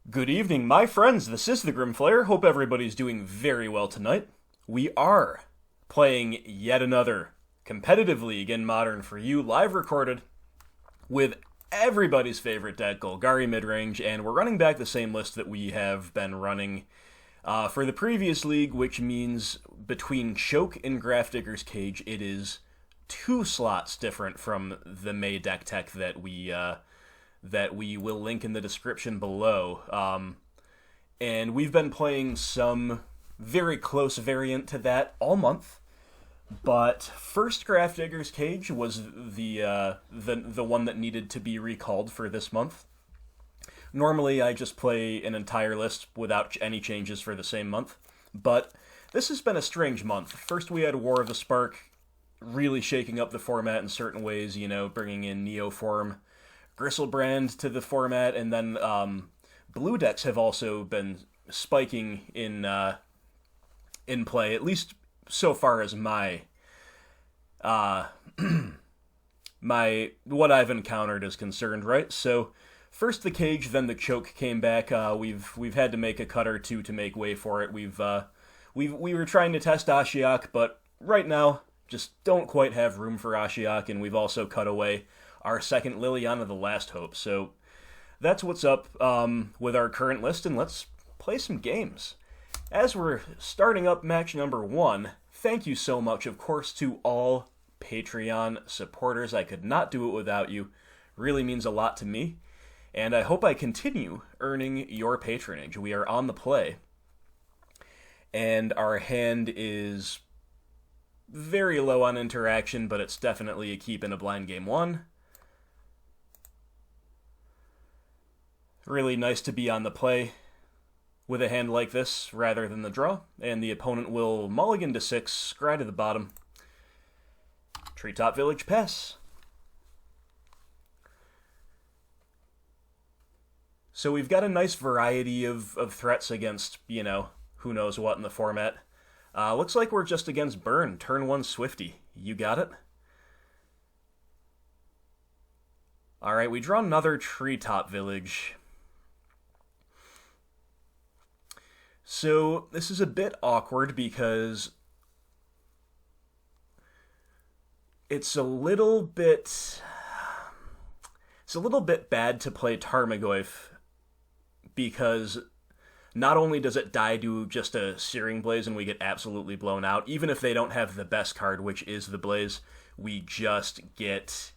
Good evening, my friends. This is the Grimflayer. Hope everybody's doing very well tonight. We are playing yet another competitive league in Modern for you, live recorded with everybody's favorite deck, Golgari Midrange, and we're running back the same list that we have been running for the previous league, which means between Choke and Grafdigger's Cage, it is two slots different from the May deck tech that we will link in the description below. And we've been playing some very close variant to that all month. But first Grafdigger's Cage was the one that needed to be recalled for this month. Normally, I just play an entire list without any changes for the same month. But this has been a strange month. First, we had War of the Spark, really shaking up the format in certain ways, bringing in Neoform, Gristlebrand to the format, and then blue decks have also been spiking in play, at least so far as my what I've encountered is concerned, right? So first the Cage, then the Choke came back. We've had to make a cut or two to make way for it. We were trying to test Ashiok, but right now just don't quite have room for Ashiok, and we've also cut away our second Liliana the Last Hope. So that's what's up with our current list, and let's play some games. As we're starting up match number 1, thank you so much, of course, to all Patreon supporters. I could not do it without you. Really means a lot to me, and I hope I continue earning your patronage. We are on the play, and our hand is very low on interaction, but it's definitely a keep in a blind game 1. Really nice to be on the play with a hand like this rather than the draw, and the opponent will mulligan to 6, scry to the bottom. Treetop Village pass. So we've got a nice variety of threats against, who knows what in the format. Looks like we're just against Burn, turn 1 Swifty. You got it? Alright, we draw another Treetop Village. So this is a bit awkward because it's a little bit bad to play Tarmogoyf because not only does it die to just a Searing Blaze and we get absolutely blown out, even if they don't have the best card, which is the Blaze, we just get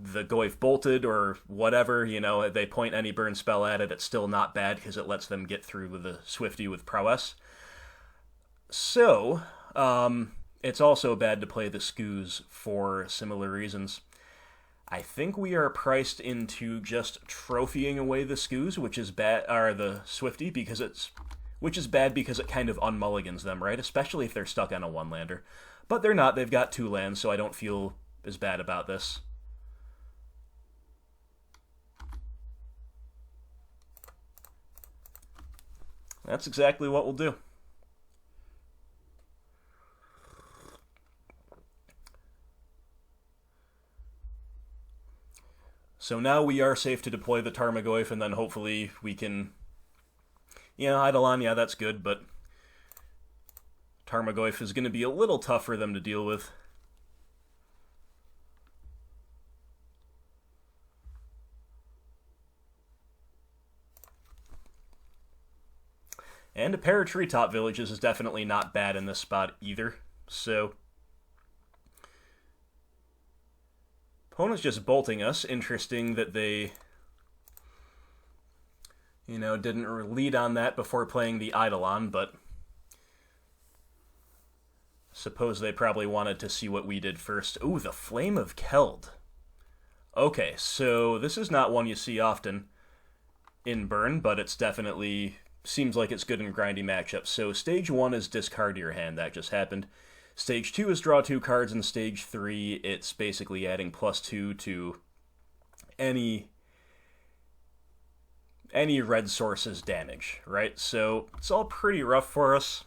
the Goyf bolted or whatever, they point any burn spell at it, it's still not bad because it lets them get through with a Swifty with prowess. So, it's also bad to play the Skoos for similar reasons. I think we are priced into just trophying away the Skoos, which is bad, or the Swifty, which is bad because it kind of unmulligans them, right? Especially if they're stuck on a 1-lander. But they're not, they've got 2 lands, so I don't feel as bad about this. That's exactly what we'll do. So now we are safe to deploy the Tarmogoyf, and then hopefully we can... Eidolon, yeah, that's good, but Tarmogoyf is going to be a little tough for them to deal with. And a pair of Treetop Villages is definitely not bad in this spot either. So, opponent's just bolting us. Interesting that they, didn't lead on that before playing the Eidolon, but suppose they probably wanted to see what we did first. Ooh, the Flame of Keld. Okay, so this is not one you see often in Burn, but it's definitely... seems like it's good in grindy matchups. So stage 1 is discard your hand. That just happened. Stage 2 is draw 2 cards, and stage 3, it's basically adding +2 to any red source's damage, right? So it's all pretty rough for us.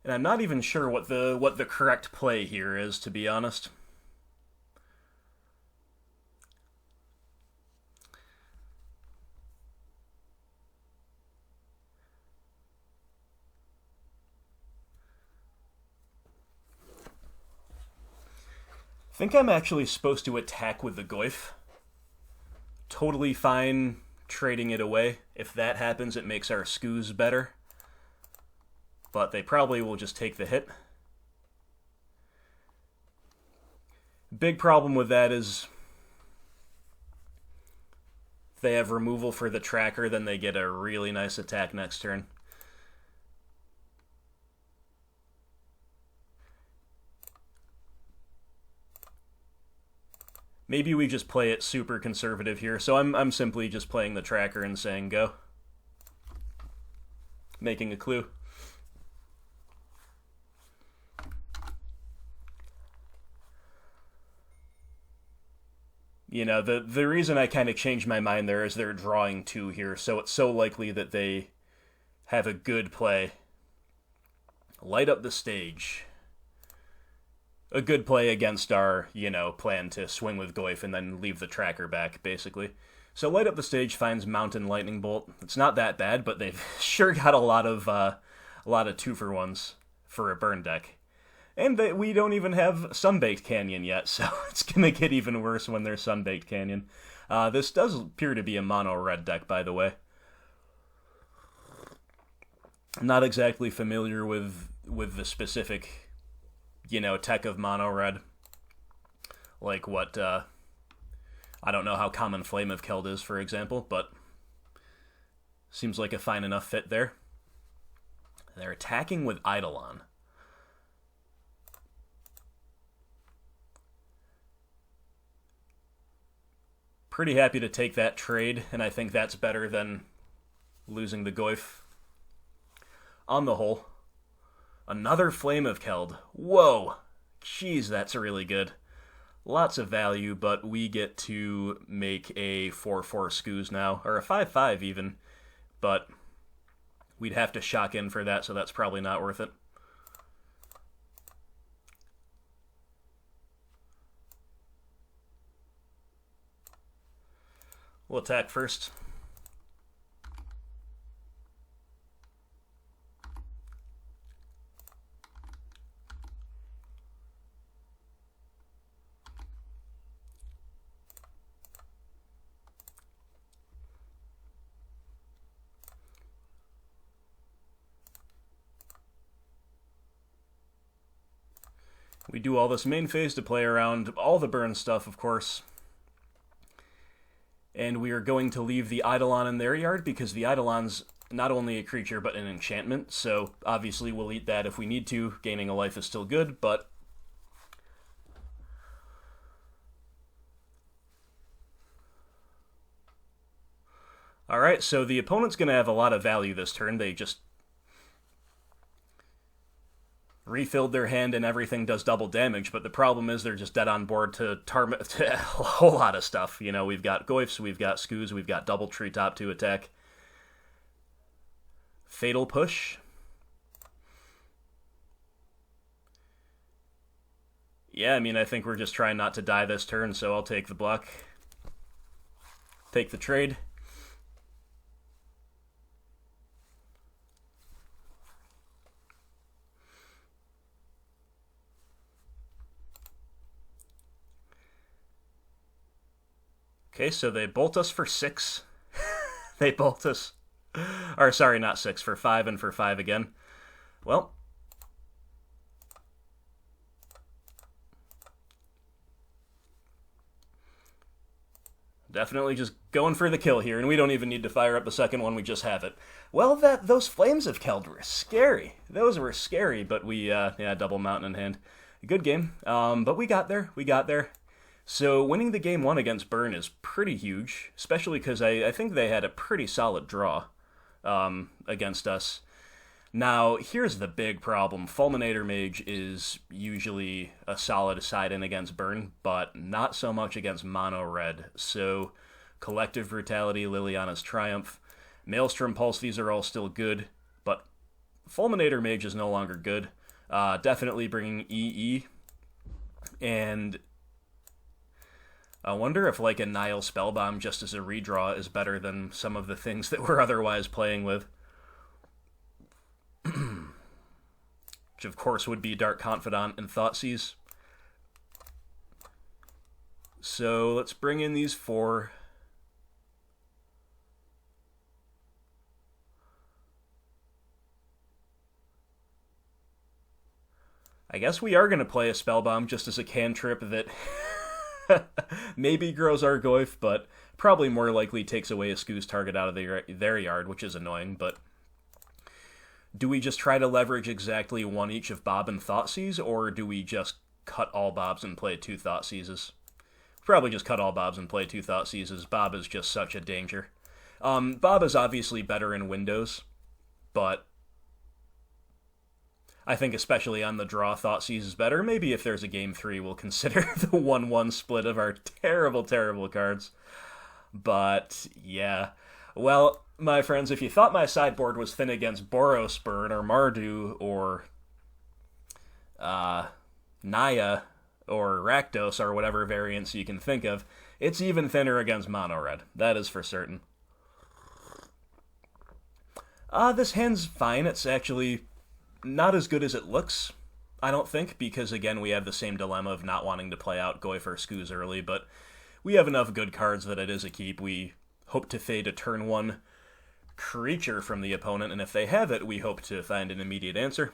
And I'm not even sure what the correct play here is, to be honest. I think I'm actually supposed to attack with the Goyf. Totally fine trading it away. If that happens, it makes our Skoos better. But they probably will just take the hit. Big problem with that is if they have removal for the tracker, then they get a really nice attack next turn. Maybe we just play it super conservative here, so I'm simply just playing the tracker and saying go. Making a clue. You know, the reason I kind of changed my mind there is they're drawing 2 here, so it's so likely that they have a good play. Light up the stage. A good play against our, plan to swing with Goyf and then leave the tracker back, basically. So Light Up the Stage finds Mountain Lightning Bolt. It's not that bad, but they've sure got a lot of 2-for-1s for a burn deck. And we don't even have Sunbaked Canyon yet, so it's going to get even worse when there's Sunbaked Canyon. This does appear to be a mono-red deck, by the way. I'm not exactly familiar with the specific, tech of mono-red. Like what, I don't know how common Flame of Keld is, for example, but seems like a fine enough fit there. They're attacking with Eidolon. Pretty happy to take that trade, and I think that's better than losing the Goyf. On the whole, another Flame of Keld. Whoa! Jeez, that's really good. Lots of value, but we get to make a 4/4 Skoos now, or a 5/5 even, but we'd have to shock in for that, so that's probably not worth it. We'll attack first. We do all this main phase to play around all the burn stuff, of course. And we are going to leave the Eidolon in their yard because the Eidolon's not only a creature but an enchantment, so obviously we'll eat that if we need to. Gaining a life is still good, but alright, so the opponent's going to have a lot of value this turn. They just refilled their hand and everything does double damage, but the problem is they're just dead on board to a whole lot of stuff. We've got Goyfs, we've got Skoos, we've got double Treetop to attack. Fatal Push. Yeah, I think we're just trying not to die this turn, so I'll take the block. Take the trade. Okay, so they bolt us for 6. They bolt us. Or, sorry, not 6, for 5 and for 5 again. Well. Definitely just going for the kill here, and we don't even need to fire up the second one, we just have it. Well, those Flames of Keld were scary. Those were scary, but we, double Mountain in hand. Good game, but we got there. So winning the game 1 against Burn is pretty huge, especially because I think they had a pretty solid draw against us. Now, here's the big problem. Fulminator Mage is usually a solid side-in against Burn, but not so much against Mono Red. So Collective Brutality, Liliana's Triumph, Maelstrom Pulse, these are all still good, but Fulminator Mage is no longer good. Definitely bringing EE. And I wonder if, like, a Nile Spellbomb just as a redraw is better than some of the things that we're otherwise playing with. Which, of course, would be Dark Confidant and Thoughtseize. So, let's bring in these 4. I guess we are going to play a Spellbomb just as a cantrip that maybe grows Argoif, but probably more likely takes away a Skoo's target out of their yard, which is annoying, but do we just try to leverage exactly 1 each of Bob and Thoughtseize, or do we just cut all Bobs and play 2 Thoughtseizes? Probably just cut all Bobs and play 2 Thoughtseizes. Bob is just such a danger. Bob is obviously better in Windows, but I think especially on the draw, Thoughtseize is better. Maybe if there's a Game 3, we'll consider the 1-1 split of our terrible, terrible cards. But, yeah. Well, my friends, if you thought my sideboard was thin against Boros Burn or Mardu or Naya or Rakdos or whatever variants you can think of, it's even thinner against Mono Red. That is for certain. This hand's fine. It's actually not as good as it looks, I don't think, because, again, we have the same dilemma of not wanting to play out Goyf or Skoo's early, but we have enough good cards that it is a keep. We hope to fade a turn 1 creature from the opponent, and if they have it, we hope to find an immediate answer.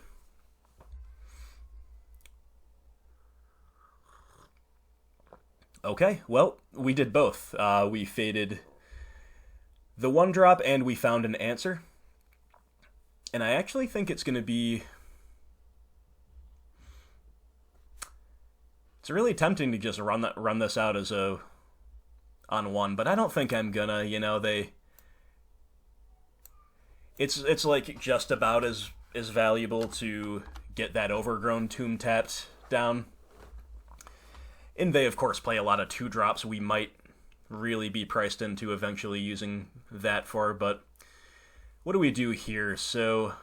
Okay, well, we did both. We faded the 1-drop, and we found an answer. And I actually think it's going to be... It's really tempting to just run this out as a on 1, but I don't think I'm gonna. You know, it's like just about as valuable to get that Overgrown Tomb tapped down. And they, of course, play a lot of 2-drops we might really be priced into eventually using that for, but what do we do here? So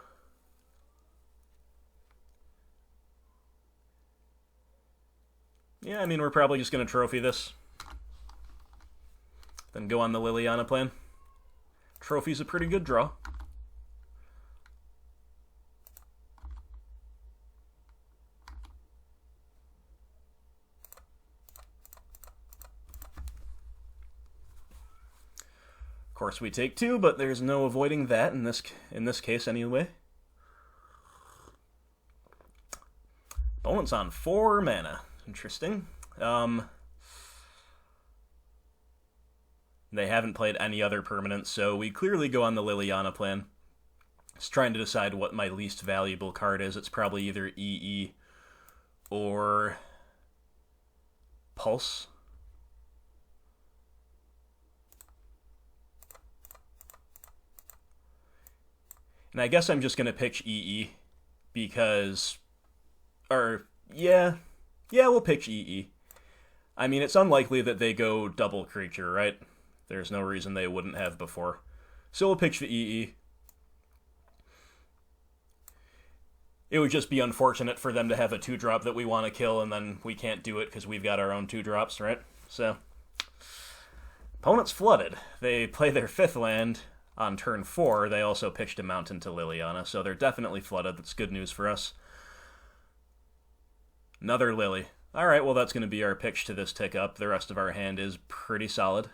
yeah, I mean, we're probably just going to trophy this. Then go on the Liliana plan. Trophy's a pretty good draw. Of course, we take 2, but there's no avoiding that in this case anyway. Opponent's on 4 mana. Interesting. They haven't played any other permanents, so we clearly go on the Liliana plan. Just trying to decide what my least valuable card is. It's probably either EE or Pulse. And I guess I'm just going to pitch EE because... Yeah, we'll pitch EE. I mean, it's unlikely that they go double creature, right? There's no reason they wouldn't have before. So we'll pitch the EE. It would just be unfortunate for them to have a 2-drop that we want to kill, and then we can't do it because we've got our own 2-drops, right? So, opponent's flooded. They play their 5th land on turn 4. They also pitched a mountain to Liliana, so they're definitely flooded. That's good news for us. Another Lily. Alright, well that's going to be our pitch to this tick up. The rest of our hand is pretty solid.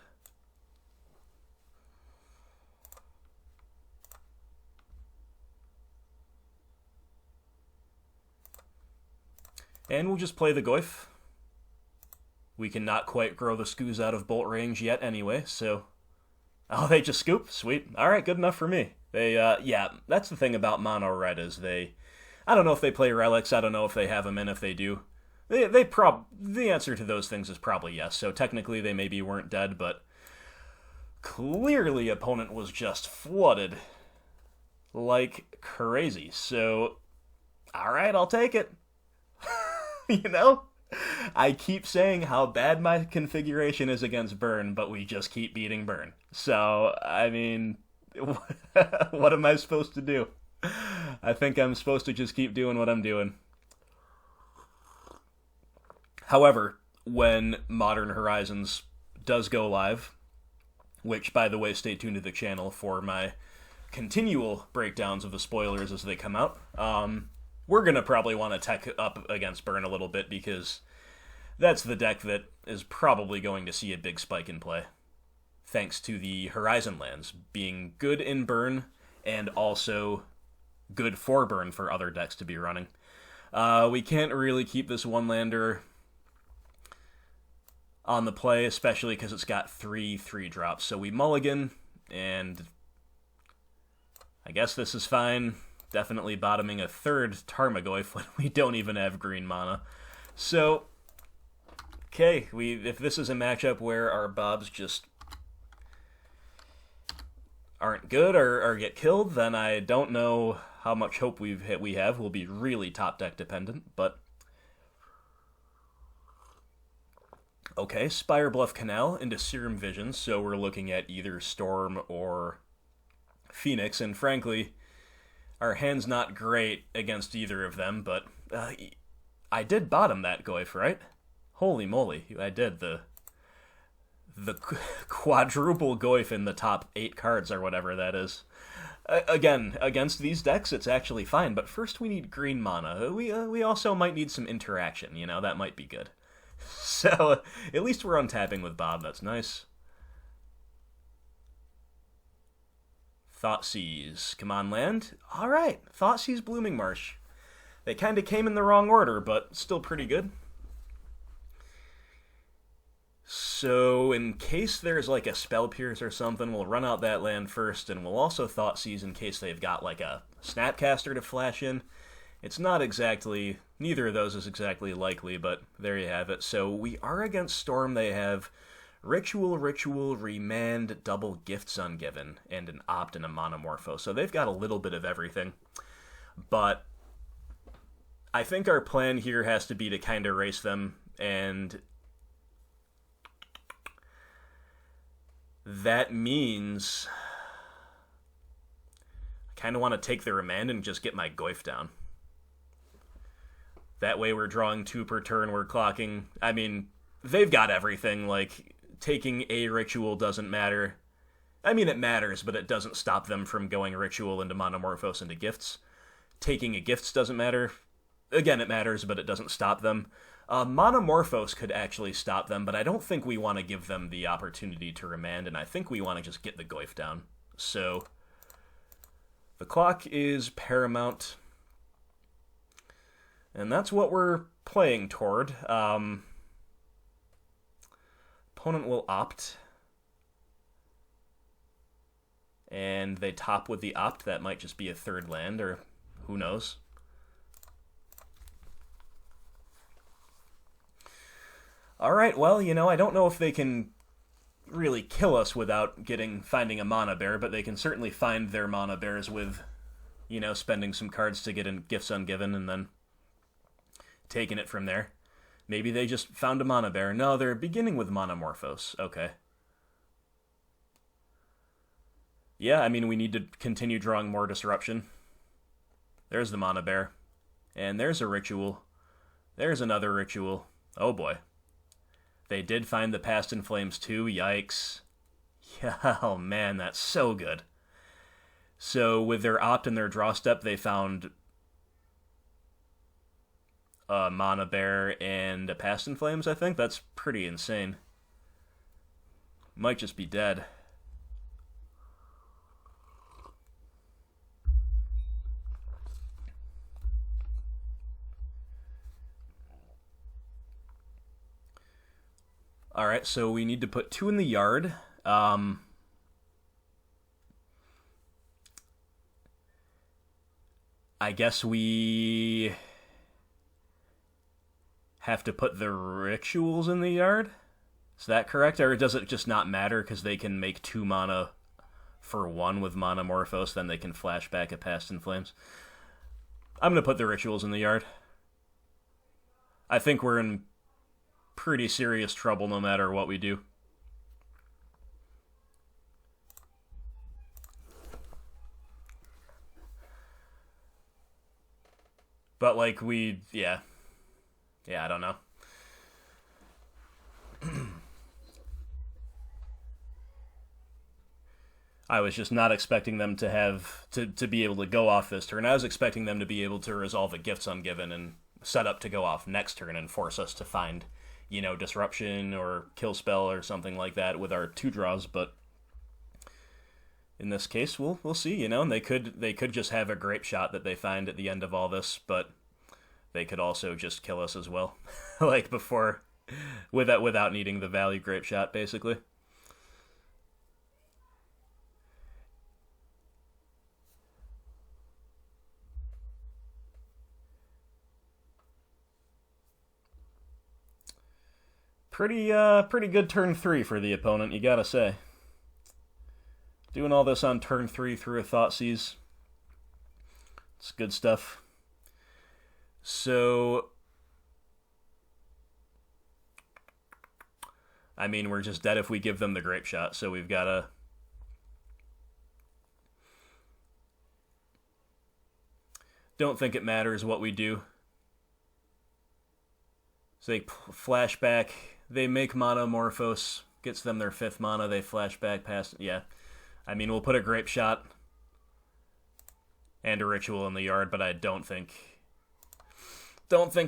And we'll just play the Goyf. We cannot quite grow the Skoos out of bolt range yet anyway, so... Oh, they just scoop? Sweet. Alright, good enough for me. They, yeah, that's the thing about Mono Red is they... I don't know if they play Relics, I don't know if they have them in if they do. The answer to those things is probably yes, so technically they maybe weren't dead, but... Clearly opponent was just flooded like crazy, so... Alright, I'll take it. You know? I keep saying how bad my configuration is against Burn, but we just keep beating Burn. So, I mean, what am I supposed to do? I think I'm supposed to just keep doing what I'm doing. However, when Modern Horizons does go live, which, by the way, stay tuned to the channel for my continual breakdowns of the spoilers as they come out, we're going to probably want to tech up against Burn a little bit, because that's the deck that is probably going to see a big spike in play, thanks to the Horizon lands being good in Burn and also good for Burn for other decks to be running. We can't really keep this one-lander on the play, especially because it's got 3/3 drops. So we mulligan, and I guess this is fine. Definitely bottoming a third Tarmogoyf when we don't even have green mana. So, okay, if this is a matchup where our Bobs just aren't good or get killed, then I don't know how much hope we have. We'll be really top deck dependent, but okay, Spire Bluff Canal into Serum Vision, so we're looking at either Storm or Phoenix, and frankly, our hand's not great against either of them, but I did bottom that Goyf, right? Holy moly, I did. The quadruple Goyf in the top 8 cards, or whatever that is. Again, against these decks, it's actually fine, but first we need green mana. We also might need some interaction, that might be good. So, at least we're untapping with Bob, that's nice. Thoughtseize, come on land. Alright, Thoughtseize, Blooming Marsh. They kind of came in the wrong order, but still pretty good. So, in case there's like a Spell Pierce or something, we'll run out that land first, and we'll also Thoughtseize in case they've got like a Snapcaster to flash in. It's not exactly, neither of those is exactly likely, but there you have it. So we are against Storm. They have Ritual, Remand, double Gifts Ungiven, and an Opt and a Monomorpho. So they've got a little bit of everything. But I think our plan here has to be to kind of race them, and that means I kind of want to take the Remand and just get my Goyf down. That way we're drawing 2 per turn, we're clocking. I mean, they've got everything, like, taking a Ritual doesn't matter. I mean, it matters, but it doesn't stop them from going Ritual into Monomorphos into Gifts. Taking a Gifts doesn't matter. Again, it matters, but it doesn't stop them. Monomorphos could actually stop them, but I don't think we want to give them the opportunity to Remand, and I think we want to just get the Goyf down. So, the clock is paramount. And that's what we're playing toward. Opponent will Opt. And they top with the Opt. That might just be a third land, or who knows. Alright, well, I don't know if they can really kill us without finding a Mana Bear, but they can certainly find their Mana Bears with, spending some cards to get in Gifts Ungiven, and then taking it from there. Maybe they just found a Mana Bear. No, they're beginning with Monomorphos. Okay. Yeah, I mean, we need to continue drawing more Disruption. There's the Mana Bear. And there's a Ritual. There's another Ritual. Oh boy. They did find the Past in Flames too. Yikes. Yeah, oh man, that's so good. So with their Opt and their draw step, they found a Mana Bear and a Past in Flames, I think. That's pretty insane. Might just be dead. Alright, so we need to put 2 in the yard. I guess we have to put the Rituals in the yard? Is that correct? Or does it just not matter because they can make 2 mana for 1 with Monomorphos, then they can flash back a Past in Flames? I'm going to put the Rituals in the yard. I think we're in pretty serious trouble no matter what we do. But, like, yeah. Yeah, I don't know. I was just not expecting them to to be able to go off this turn. I was expecting them to be able to resolve a Gifts Ungiven and set up to go off next turn and force us to find, Disruption or Kill Spell or something like that with our 2 draws, but in this case, we'll see, and they could just have a Grape Shot that they find at the end of all this, but they could also just kill us as well, like before, without needing the value Grape Shot, basically. Pretty good turn 3 for the opponent, you gotta say. Doing all this on turn 3 through a Thoughtseize. It's good stuff. So, I mean, we're just dead if we give them the Grape Shot, so we've gotta... Don't think it matters what we do. So they flashback, they make Monomorphose, gets them their 5th mana, they flashback past... Yeah. I mean, we'll put a Grape Shot and a Ritual in the yard, but I don't think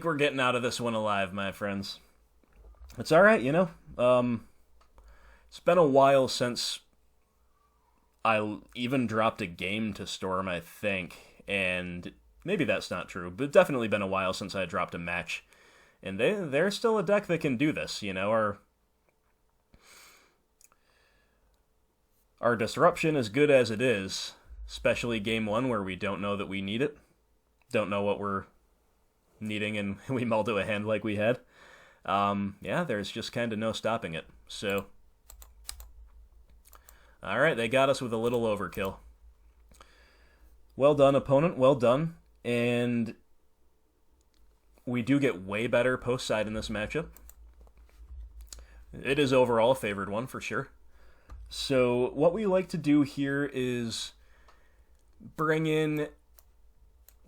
we're getting out of this one alive, my friends. It's alright, it's been a while since I even dropped a game to Storm, I think, and maybe that's not true, but definitely been a while since I dropped a match. And they're still a deck that can do this, Our Disruption, as good as it is, especially game 1 where we don't know that we need it, don't know what we're needing, and we mull to a hand like we had, there's just kind of no stopping it. So, alright, they got us with a little overkill. Well done, opponent, well done. And we do get way better post-side in this matchup. It is overall a favored one, for sure. So what we like to do here is bring in...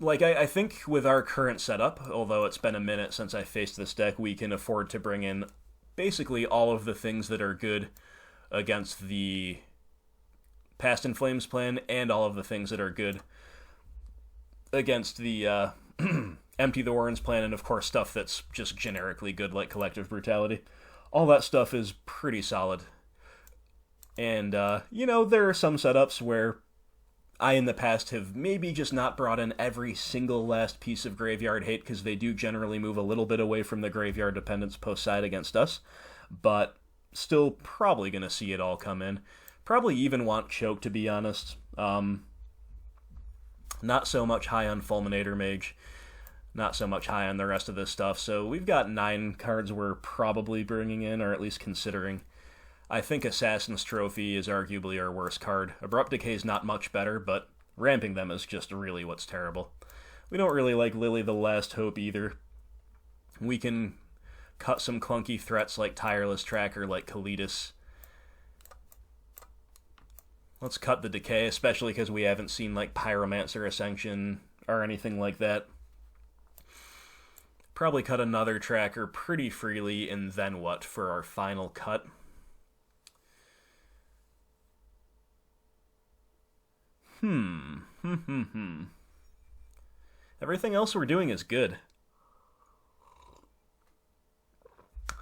Like, I think with our current setup, although it's been a minute since I faced this deck, we can afford to bring in basically all of the things that are good against the Past in Flames plan, and all of the things that are good against the Empty the Warrens plan, and of course stuff that's just generically good, like Collective Brutality. All that stuff is pretty solid. And, there are some setups where I, in the past, have maybe just not brought in every single last piece of graveyard hate, because they do generally move a little bit away from the graveyard dependence post-side against us, but still probably going to see it all come in. Probably even want Choke, to be honest. Not so much high on Fulminator Mage, not so much high on the rest of this stuff, so we've got 9 cards we're probably bringing in, or at least considering. I think Assassin's Trophy is arguably our worst card. Abrupt Decay is not much better, but ramping them is just really what's terrible. We don't really like Lily the Last Hope either. We can cut some clunky threats like Tireless Tracker, like Kalitas. Let's cut the Decay, especially because we haven't seen like Pyromancer Ascension or anything like that. Probably cut another Tracker pretty freely, and then what for our final cut? Everything else we're doing is good.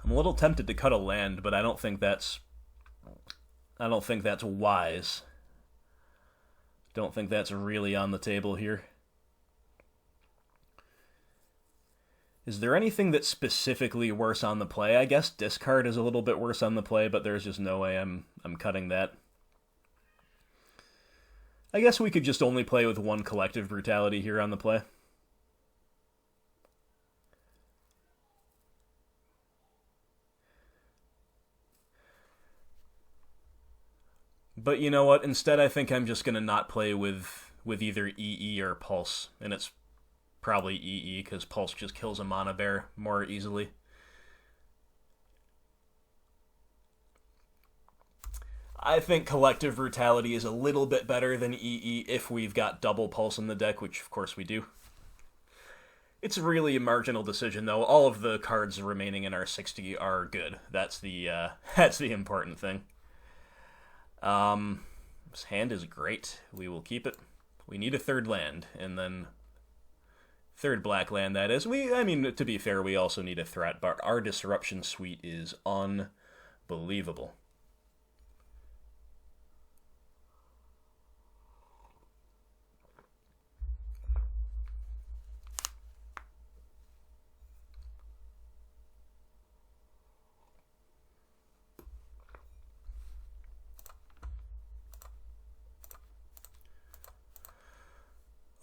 I'm a little tempted to cut a land, but I don't think that's wise. Don't think that's really on the table here. Is there anything that's specifically worse on the play? I guess discard is a little bit worse on the play, but there's just no way I'm cutting that. I guess we could just only play with one Collective Brutality here on the play. But you know what? Instead, I think I'm just going to not play with either EE or Pulse. And it's probably EE, because Pulse just kills a Mana Bear more easily. I think Collective Brutality is a little bit better than EE if we've got double Pulse in the deck, which of course we do. It's really a marginal decision, though. All of the cards remaining in our 60 are good. That's the that's the important thing. This hand is great. We will keep it. We need a third land, and then third black land, that is. I mean, to be fair, we also need a threat, but our Disruption Suite is unbelievable.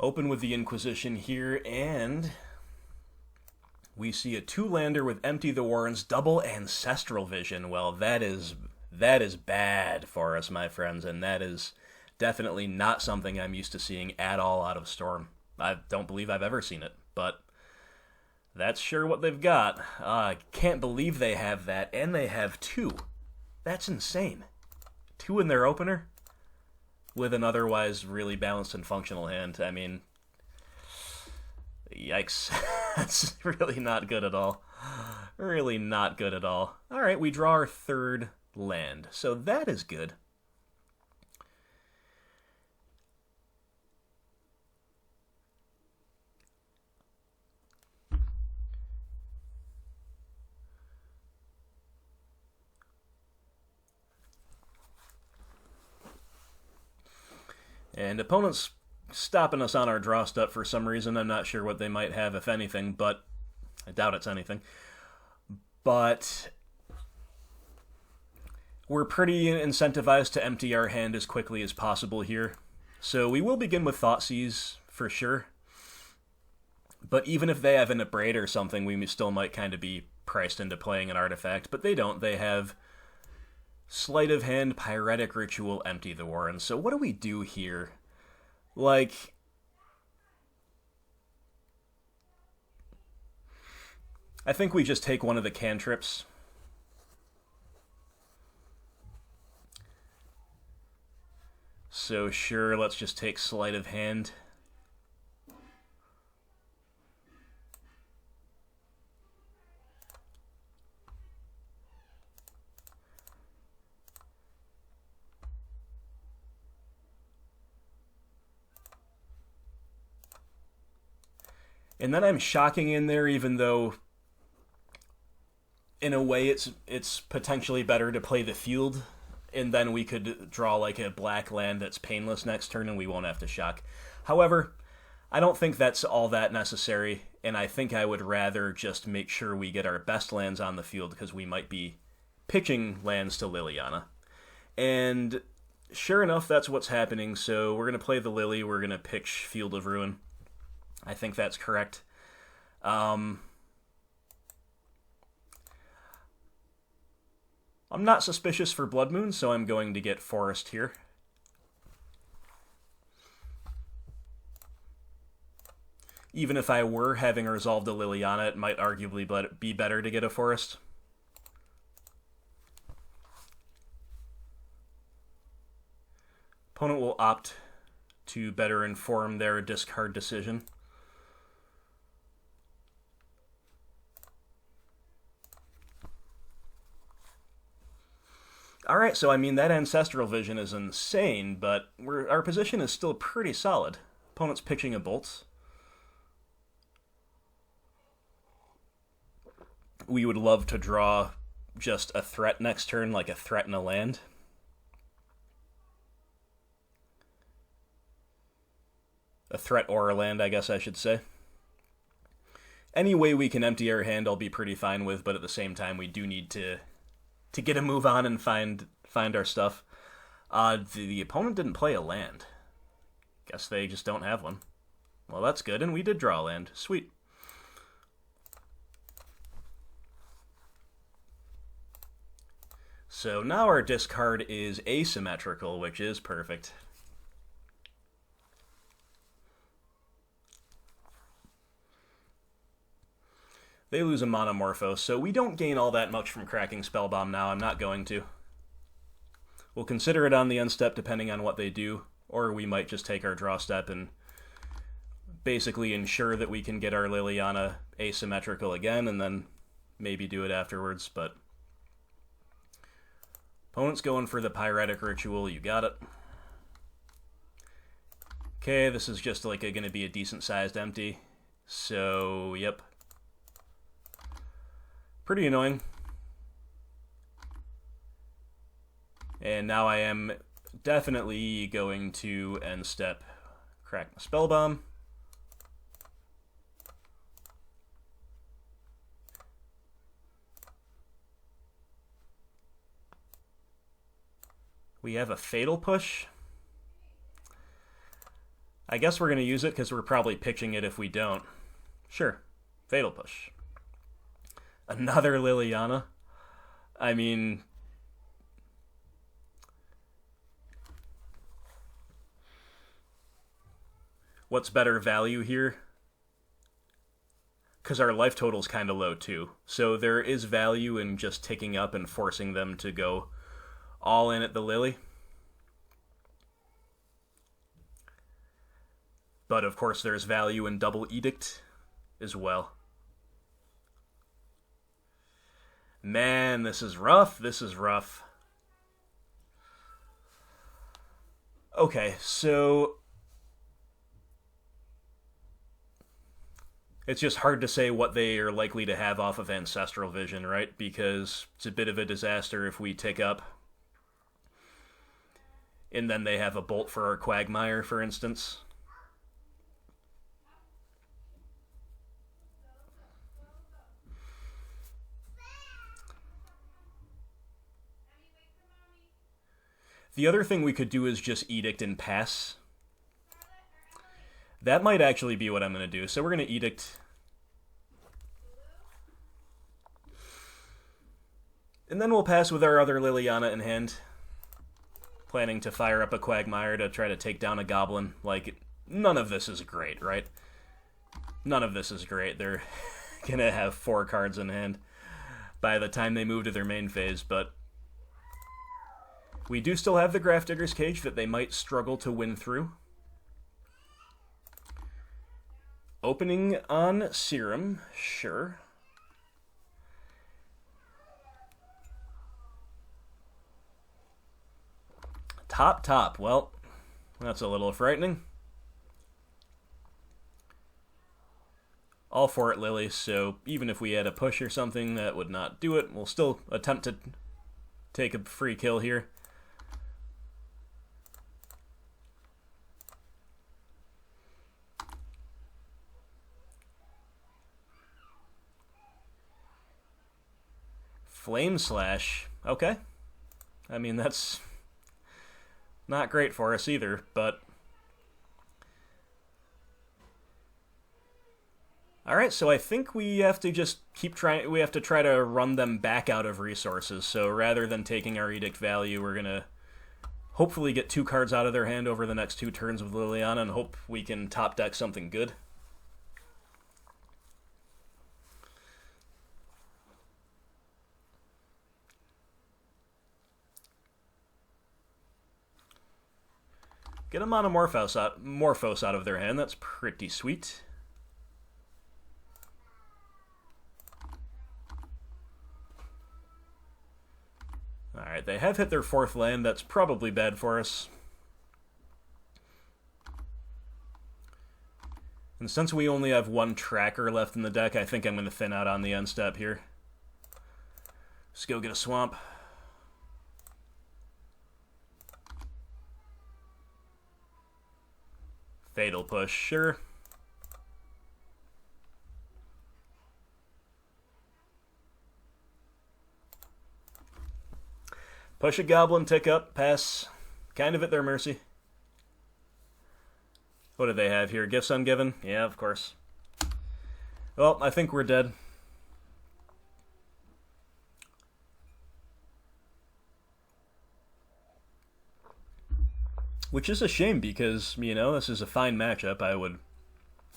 Open with the Inquisition here, and we see a 2-lander with Empty the Warrens, double Ancestral Vision. Well, that is bad for us, my friends, and that is definitely not something I'm used to seeing at all out of Storm. I don't believe I've ever seen it, but that's sure what they've got. I can't believe they have that, and they have 2. That's insane. 2 in their opener? With an otherwise really balanced and functional hand. I mean, yikes. That's really not good at all. Really not good at all. Alright, we draw our third land. So that is good. And opponents stopping us on our draw step for some reason. I'm not sure what they might have, if anything, but I doubt it's anything. But we're pretty incentivized to empty our hand as quickly as possible here. So we will begin with Thoughtseize for sure. But even if they have an Abrade or something, we still might kind of be priced into playing an artifact. But they don't. They have Sleight of Hand, Pyretic Ritual, Empty the Warren. So what do we do here? Like, I think we just take one of the cantrips. So sure, let's just take Sleight of Hand. And then I'm shocking in there, even though in a way it's potentially better to play the field, and then we could draw like a black land that's painless next turn and we won't have to shock. However, I don't think that's all that necessary, and I think I would rather just make sure we get our best lands on the field because we might be pitching lands to Liliana. And sure enough, that's what's happening, so we're going to play the Lily, we're going to pitch Field of Ruin. I think that's correct. I'm not suspicious for Blood Moon, so I'm going to get Forest here. Even if I were having resolved a Liliana, it might arguably be better to get a Forest. Opponent will opt to better inform their discard decision. Alright, so I mean, that Ancestral Vision is insane, but our position is still pretty solid. Opponent's pitching a Bolt. We would love to draw just a threat next turn, like a threat and a land. A threat or a land, I guess I should say. Any way we can empty our hand, I'll be pretty fine with, but at the same time, we do need to get a move on and find our stuff. The opponent didn't play a land. Guess they just don't have one. Well, that's good, and we did draw a land. Sweet. So now our discard is asymmetrical, which is perfect. They lose a Monomorpho, so we don't gain all that much from cracking Spellbomb now. I'm not going to. We'll consider it on the end step depending on what they do, or we might just take our draw step and basically ensure that we can get our Liliana asymmetrical again, and then maybe do it afterwards, but... Opponent's going for the Pyretic Ritual, you got it. Okay, this is just like going to be a decent-sized empty, so, yep. Pretty annoying. And now I am definitely going to end step crack my spell bomb. We have a fatal push. I guess we're going to use it because we're probably pitching it if we don't. Sure, fatal push. Another Liliana. I mean... What's better value here? Because our life total's kind of low too. So there is value in just ticking up and forcing them to go all in at the Lily. But of course there's value in double edict as well. Man, this is rough. This is rough. Okay, so... It's just hard to say what they are likely to have off of Ancestral Vision, right? Because it's a bit of a disaster if we tick up. And then they have a Bolt for our Quagmire, for instance. The other thing we could do is just Edict and pass. That might actually be what I'm going to do. So we're going to Edict. And then we'll pass with our other Liliana in hand. Planning to fire up a Quagmire to try to take down a Goblin. Like, none of this is great, right? None of this is great. They're going to have 4 cards in hand by the time they move to their main phase, but... We do still have the Grafdigger's Cage that they might struggle to win through. Opening on Serum, sure. Top. Well, that's a little frightening. All for it, Lily, so even if we had a push or something, that would not do it. We'll still attempt to take a free kill here. Flame Slash. Okay. I mean, that's not great for us either, but... Alright, so I think we have to just keep trying... We have to try to run them back out of resources, so rather than taking our Edict value, we're gonna hopefully get 2 cards out of their hand over the next 2 turns with Liliana and hope we can top deck something good. Get a Monomorphos out of their hand. That's pretty sweet. Alright, they have hit their 4th land. That's probably bad for us. And since we only have 1 tracker left in the deck, I think I'm going to thin out on the end step here. Let's go get a Swamp. Fatal Push, sure. Push a Goblin, tick up, pass. Kind of at their mercy. What do they have here? Gifts Ungiven? Yeah, of course. Well, I think we're dead. Which is a shame because, you know, this is a fine matchup.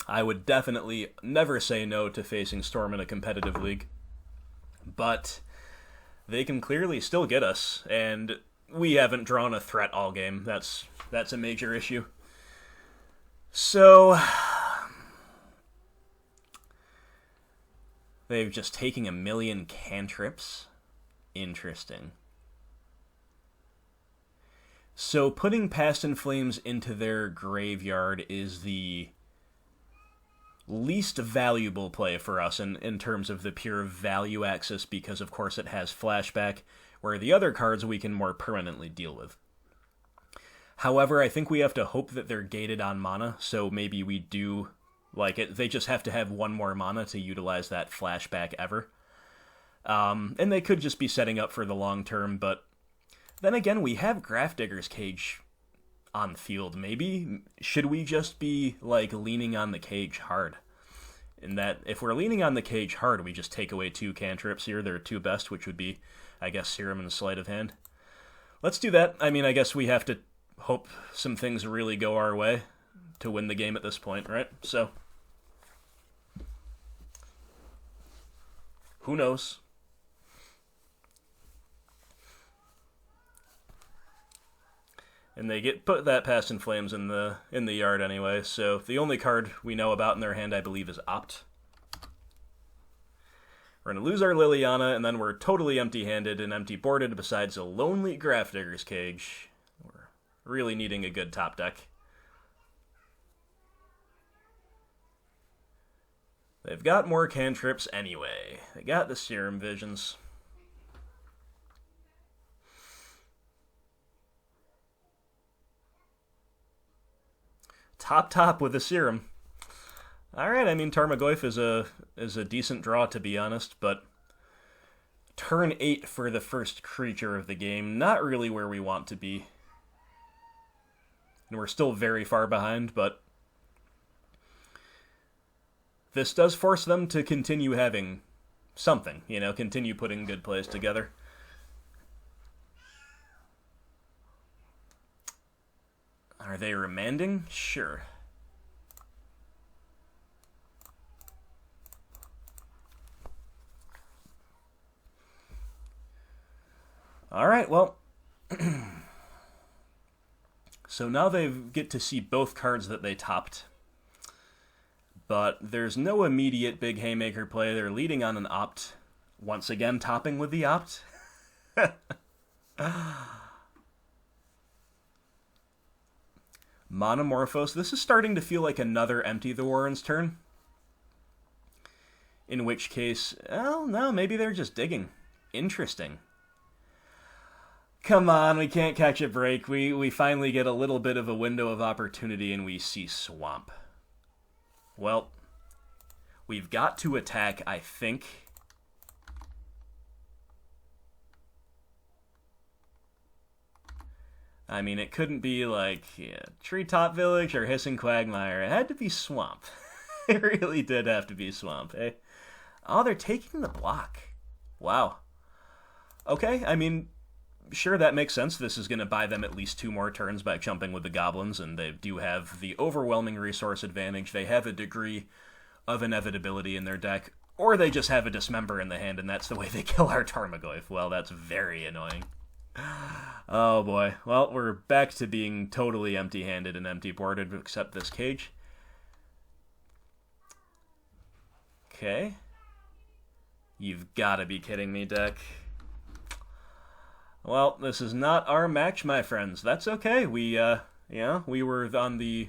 I would definitely never say no to facing Storm in a competitive league. But they can clearly still get us, and we haven't drawn a threat all game. That's a major issue. So, They've just taken 1,000,000 cantrips. Interesting. So putting Past in Flames into their graveyard is the least valuable play for us in terms of the pure value axis, because of course it has flashback, where the other cards we can more permanently deal with. However, I think we have to hope that they're gated on mana, so maybe we do, like, they just have to have one more mana to utilize that flashback ever. And they could just be setting up for the long term, but then again, we have Grafdigger's Cage on the field. Maybe should we just be, like, leaning on the cage hard? In that, if we're leaning on the cage hard, we just take away 2 cantrips here. There are 2 best, which would be, I guess, Serum and Sleight of Hand. Let's do that. I mean, I guess we have to hope some things really go our way to win the game at this point, right? So, who knows? And they put that Past in Flames in the yard anyway, so the only card we know about in their hand, I believe, is Opt. We're going to lose our Liliana, and then we're totally empty-handed and empty-boarded besides a lonely Grafdigger's Cage. We're really needing a good top deck. They've got more cantrips anyway. They got the Serum Visions. Top with a Serum. Alright, I mean, Tarmogoyf is a decent draw, to be honest, but turn 8 for the first creature of the game, not really where we want to be. And we're still very far behind, but this does force them to continue having something, you know, continue putting good plays together. Are they remanding? Sure. Alright, well. So now they get to see both cards that they topped. But there's no immediate big haymaker play. They're leading on an Opt. Once again, topping with the Opt. Monomorphos. This is starting to feel like another Empty the Warren's turn. In which case, oh no, maybe they're just digging. Interesting. Come on, we can't catch a break. We finally get a little bit of a window of opportunity and we see Swamp. Well, we've got to attack, I think. I mean, it couldn't be like Treetop Village or Hissing Quagmire. It had to be Swamp. It really did have to be Swamp, eh? Oh, they're taking the block. Wow. Okay, I mean, sure, that makes sense. This is going to buy them at least 2 more turns by jumping with the goblins, and they do have the overwhelming resource advantage. They have a degree of inevitability in their deck, or they just have a Dismember in the hand, and that's the way they kill our Tarmogoyf. Well, that's very annoying. Oh boy. Well, we're back to being totally empty-handed and empty-boarded, except this cage. Okay. You've got to be kidding me, deck. Well, this is not our match, my friends. That's okay. We were on the...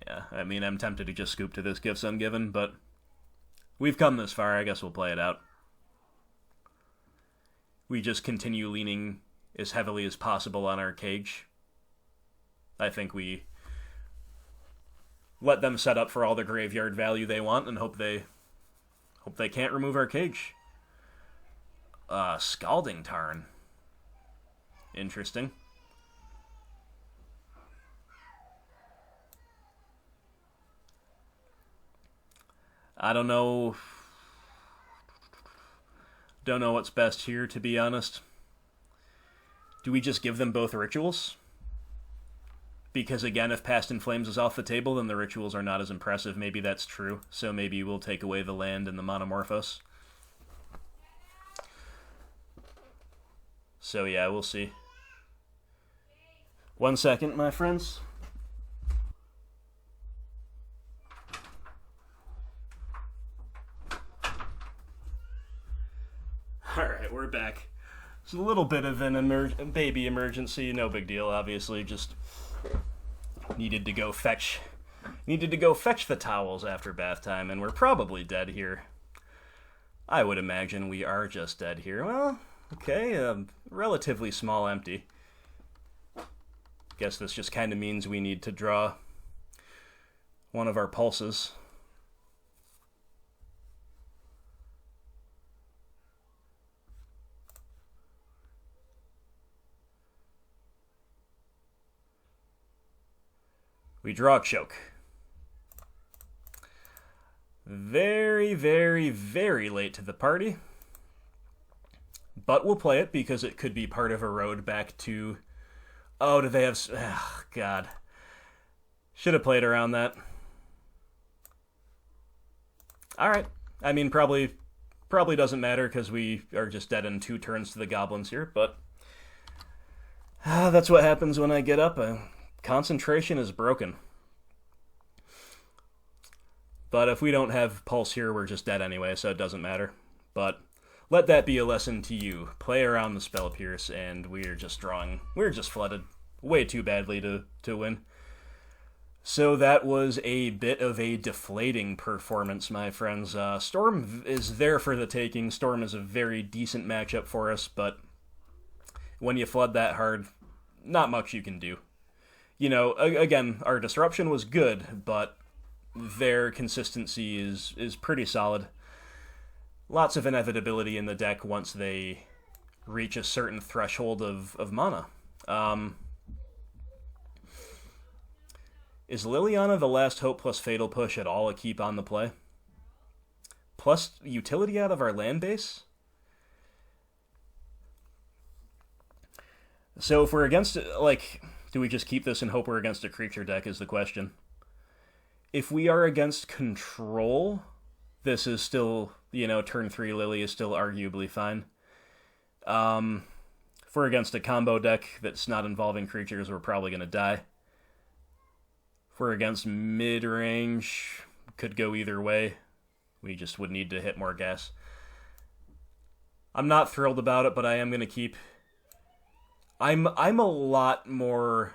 Yeah, I mean, I'm tempted to just scoop to this Gifts Ungiven, but we've come this far. I guess we'll play it out. We just continue leaning as heavily as possible on our cage. I think we let them set up for all the graveyard value they want and hope they can't remove our cage. Scalding Tarn. Interesting. I don't know. Don't know what's best here, to be honest. Do we just give them both rituals? Because again, if Past in Flames is off the table, then the rituals are not as impressive. Maybe that's true. So maybe we'll take away the land and the Monomorphos. So yeah, we'll see. 1 second, my friends. Alright, we're back. It's a little bit of an baby emergency, no big deal, obviously, just needed to go fetch the towels after bath time, and we're probably dead here. I would imagine we are just dead here. Well, okay, relatively small empty. Guess this just kind of means we need to draw one of our pulses. We draw a choke. Very, very, very late to the party. But we'll play it because it could be part of a road back to... Oh, do they have... Oh, God. Should have played around that. Alright. I mean, probably doesn't matter because we are just dead in 2 turns to the goblins here, but... that's what happens when I get up. Concentration is broken. But if we don't have pulse here, we're just dead anyway, so it doesn't matter. But let that be a lesson to you. Play around the Spell Pierce, and we're just drawing. We're just flooded way too badly to win. So that was a bit of a deflating performance, my friends. Storm is there for the taking. Storm is a very decent matchup for us, but when you flood that hard, not much you can do. You know, again, our disruption was good, but their consistency is pretty solid. Lots of inevitability in the deck once they reach a certain threshold of mana. Is Liliana the Last Hope plus Fatal Push at all a keep on the play? Plus utility out of our land base? So if we're against, like... Do we just keep this and hope we're against a creature deck is the question. If we are against control, this is still, you know, turn 3 Lily is still arguably fine. If we're against a combo deck that's not involving creatures, we're probably going to die. If we're against mid-range, could go either way. We just would need to hit more gas. I'm not thrilled about it, but I am going to keep... I'm a lot more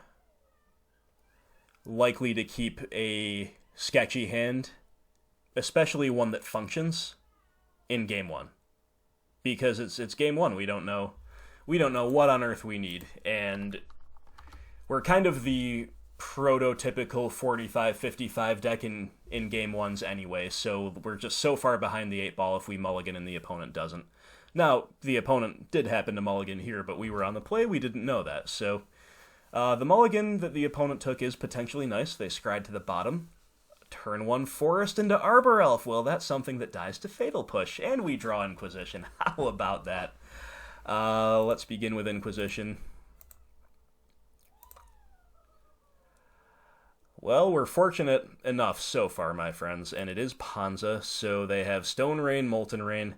likely to keep a sketchy hand, especially one that functions, in game 1. Because it's game 1, we don't know what on earth we need, and we're kind of the prototypical 45-55 deck in game 1s anyway, so we're just so far behind the 8 ball if we mulligan and the opponent doesn't. Now, the opponent did happen to mulligan here, but we were on the play, we didn't know that. So, the mulligan that the opponent took is potentially nice. They scryed to the bottom. Turn 1 Forest into Arbor Elf. Well, that's something that dies to Fatal Push, and we draw Inquisition. How about that? Let's begin with Inquisition. Well, we're fortunate enough so far, my friends, and it is Ponza, so they have Stone Rain, Molten Rain.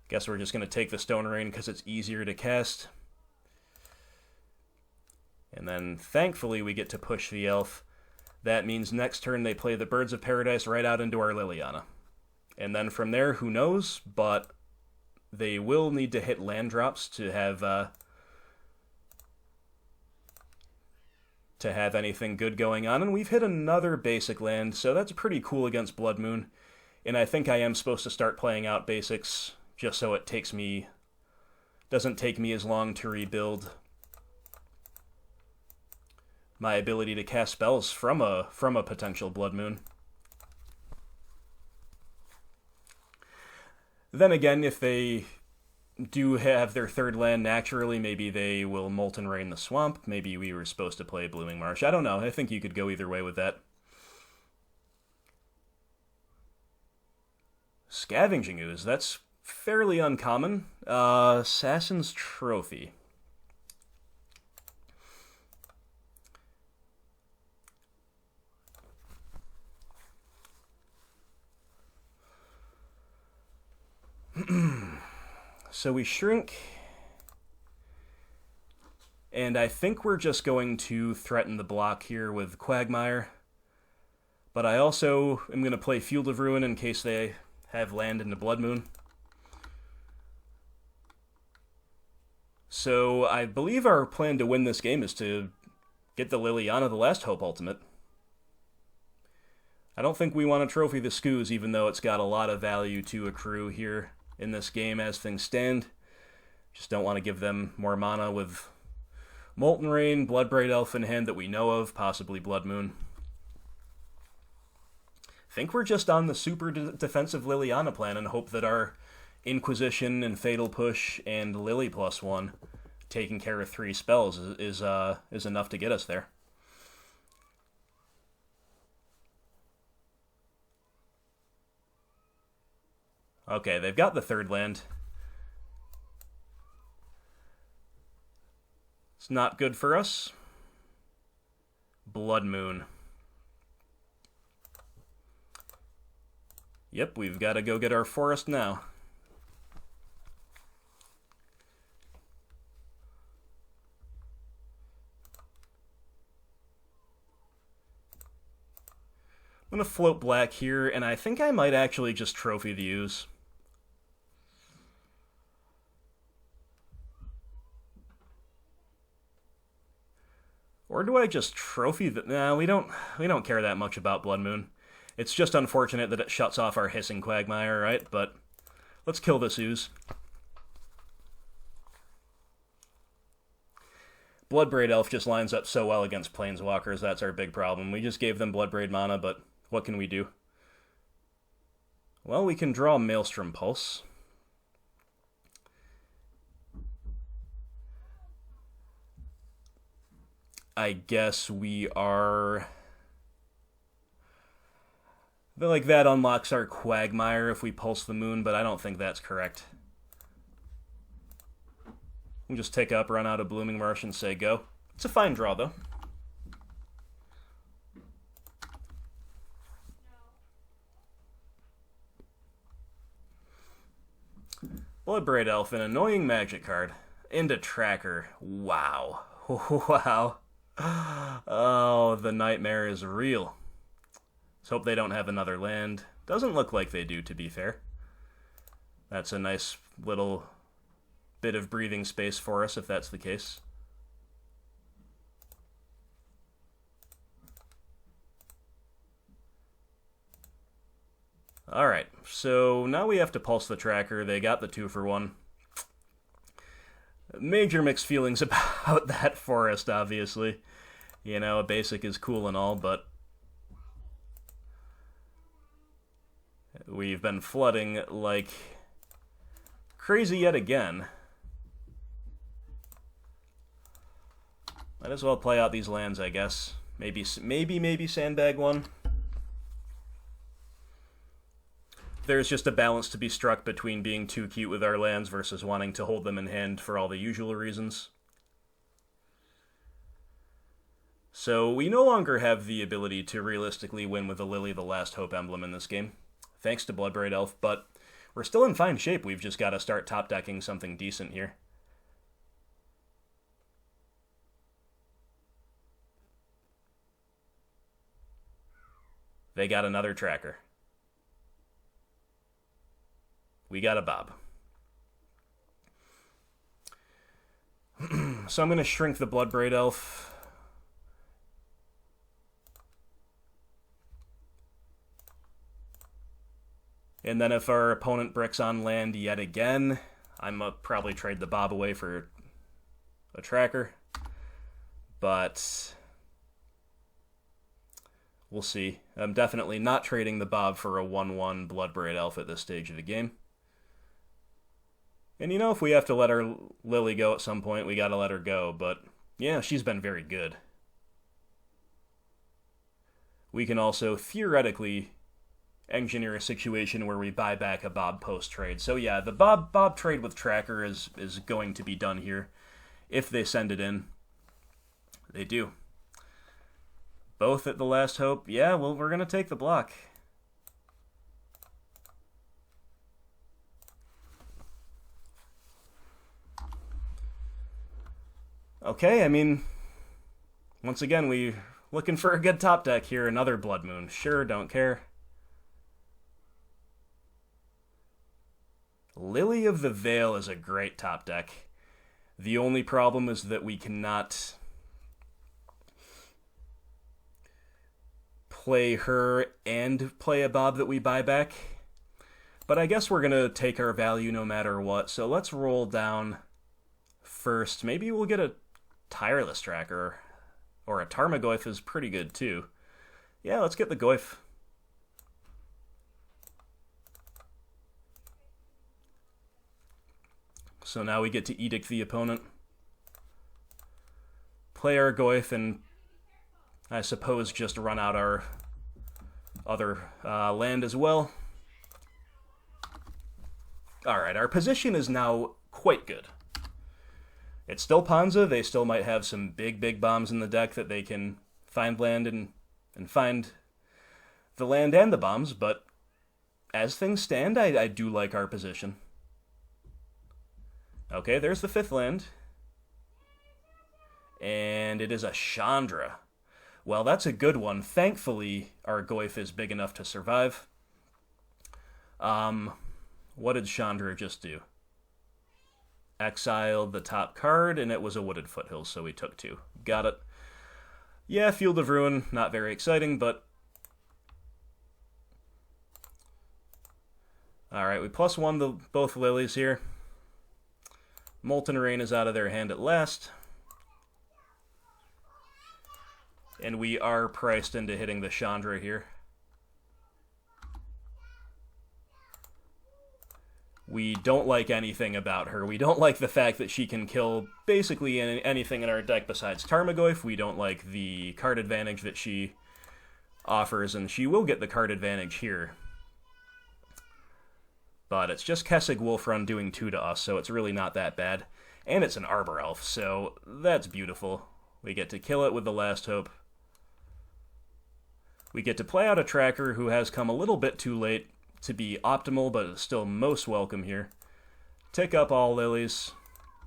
Guess we're just going to take the Stone Rain because it's easier to cast. And then, thankfully, we get to push the Elf. That means next turn they play the Birds of Paradise right out into our Liliana. And then from there, who knows, but they will need to hit land drops to have anything good going on. And we've hit another basic land, so that's pretty cool against Blood Moon. And I think I am supposed to start playing out basics just so it doesn't take me as long to rebuild my ability to cast spells from a potential Blood Moon. Then again, if they do have their third land naturally, maybe they will Molten Rain the Swamp. Maybe we were supposed to play Blooming Marsh. I don't know. I think you could go either way with that. Scavenging Ooze, that's fairly uncommon. Assassin's Trophy. So we shrink, and I think we're just going to threaten the block here with Quagmire, but I also am going to play Field of Ruin in case they have land into Blood Moon. So I believe our plan to win this game is to get the Liliana the Last Hope ultimate. I don't think we want to trophy the Skoos, even though it's got a lot of value to accrue here in this game as things stand. Just don't want to give them more mana with Molten Rain, Bloodbraid Elf in hand that we know of, possibly Blood Moon. Think we're just on the super defensive Liliana plan and hope that our Inquisition and Fatal Push and Lily +1 taking care of 3 spells is enough to get us there. Okay, they've got the 3rd land. It's not good for us. Blood Moon. Yep, we've got to go get our forest now. I'm going to float black here, and I think I might actually just trophy the Ooze. Or do I just trophy the... Nah, we don't care that much about Blood Moon. It's just unfortunate that it shuts off our Hissing Quagmire, right? But let's kill this Ooze. Bloodbraid Elf just lines up so well against Planeswalkers, that's our big problem. We just gave them Bloodbraid mana, but what can we do? Well, we can draw Maelstrom Pulse. I guess we are... I feel like that unlocks our Quagmire if we pulse the moon, but I don't think that's correct. We'll just take up, run out of Blooming Marsh, and say go. It's a fine draw, though. Bloodbraid Elf, an annoying magic card. Into Tracker. Wow. Wow. Oh, the nightmare is real. Let's hope they don't have another land. Doesn't look like they do, to be fair. That's a nice little bit of breathing space for us, if that's the case. Alright, so now we have to pulse the tracker. They got the 2-for-1. Major mixed feelings about that forest, obviously. You know, a basic is cool and all, but we've been flooding like crazy yet again. Might as well play out these lands, I guess. Maybe sandbag one. There's just a balance to be struck between being too cute with our lands versus wanting to hold them in hand for all the usual reasons. So we no longer have the ability to realistically win with the Lily the Last Hope emblem in this game, thanks to Bloodbraid Elf, but we're still in fine shape. We've just got to start top-decking something decent here. They got another tracker. We got a Bob. So I'm going to shrink the Bloodbraid Elf. And then if our opponent bricks on land yet again, I'm probably trade the Bob away for a tracker. But we'll see. I'm definitely not trading the Bob for a 1/1 Bloodbraid Elf at this stage of the game. And you know, if we have to let our Lily go at some point, we gotta let her go, but yeah, she's been very good. We can also theoretically engineer a situation where we buy back a Bob post-trade. So yeah, the Bob trade with Tracker is going to be done here. If they send it in, they do. Both at the Last Hope. Yeah, well, we're gonna take the block. Okay, I mean, once again, we're looking for a good top deck here. Another Blood Moon. Sure, don't care. Lily of the Veil is a great top deck. The only problem is that we cannot play her and play a Bob that we buy back. But I guess we're going to take our value no matter what. So let's roll down first. Maybe we'll get a Tireless Tracker. Or a Tarmogoyf is pretty good too. Yeah, let's get the Goyf. So now we get to Edict the opponent. Play our Goyf and I suppose just run out our other land as well. Alright, our position is now quite good. It's still Ponza. They still might have some big bombs in the deck that they can find land and find the land and the bombs, but as things stand, I do like our position. Okay, there's the 5th land. And it is a Chandra. Well, that's a good one. Thankfully, our Goyf is big enough to survive. What did Chandra just do? Exiled the top card, and it was a Wooded Foothills, so we took 2. Got it. Yeah, Field of Ruin, not very exciting, but... Alright, we +1 both Lilies here. Molten Rain is out of their hand at last. And we are priced into hitting the Chandra here. We don't like anything about her. We don't like the fact that she can kill basically anything in our deck besides Tarmogoyf. We don't like the card advantage that she offers, and she will get the card advantage here. But it's just Kessig Wolfrun doing 2 to us, so it's really not that bad. And it's an Arbor Elf, so that's beautiful. We get to kill it with the Last Hope. We get to play out a Tracker who has come a little bit too late to be optimal, but is still most welcome here. Take up all Lilies.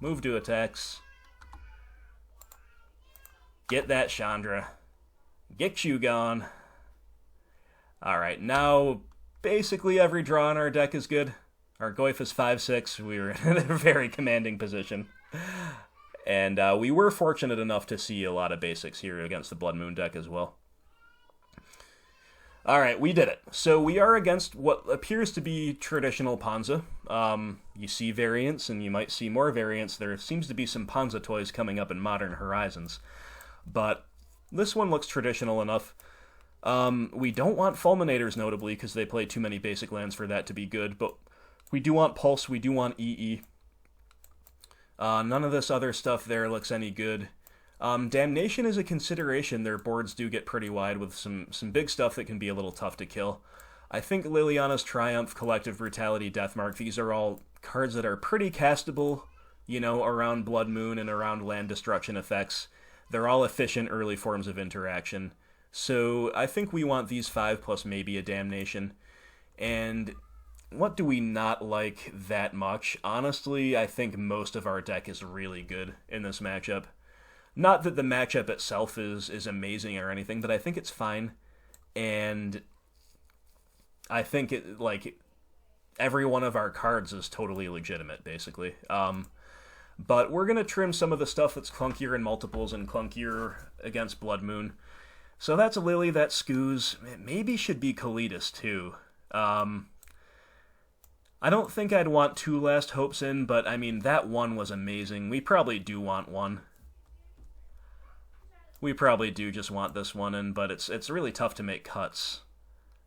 Move to attacks. Get that Chandra. Get you gone. Alright, now basically every draw in our deck is good. Our Goyf is 5/6. We were in a very commanding position. And we were fortunate enough to see a lot of basics here against the Blood Moon deck as well. Alright, we did it. So we are against what appears to be traditional Ponza. You see variants, and you might see more variants. There seems to be some Ponza toys coming up in Modern Horizons. But this one looks traditional enough. We don't want Fulminators, notably, because they play too many basic lands for that to be good. But we do want Pulse, we do want EE. None of this other stuff there looks any good. Damnation is a consideration. Their boards do get pretty wide with some big stuff that can be a little tough to kill. I think Liliana's Triumph, Collective Brutality, Deathmark, these are all cards that are pretty castable, you know, around Blood Moon and around land destruction effects. They're all efficient early forms of interaction. So I think we want these 5 plus maybe a Damnation. And what do we not like that much? Honestly, I think most of our deck is really good in this matchup. Not that the matchup itself is amazing or anything, but I think it's fine. And I think every one of our cards is totally legitimate, basically. But we're going to trim some of the stuff that's clunkier in multiples and clunkier against Blood Moon. So that's Lily, that's Skoos. It maybe should be Kalidas, too. I don't think I'd want 2 Last Hopes in, but I mean, that one was amazing. We probably do want one. We probably do just want this one in, but it's really tough to make cuts.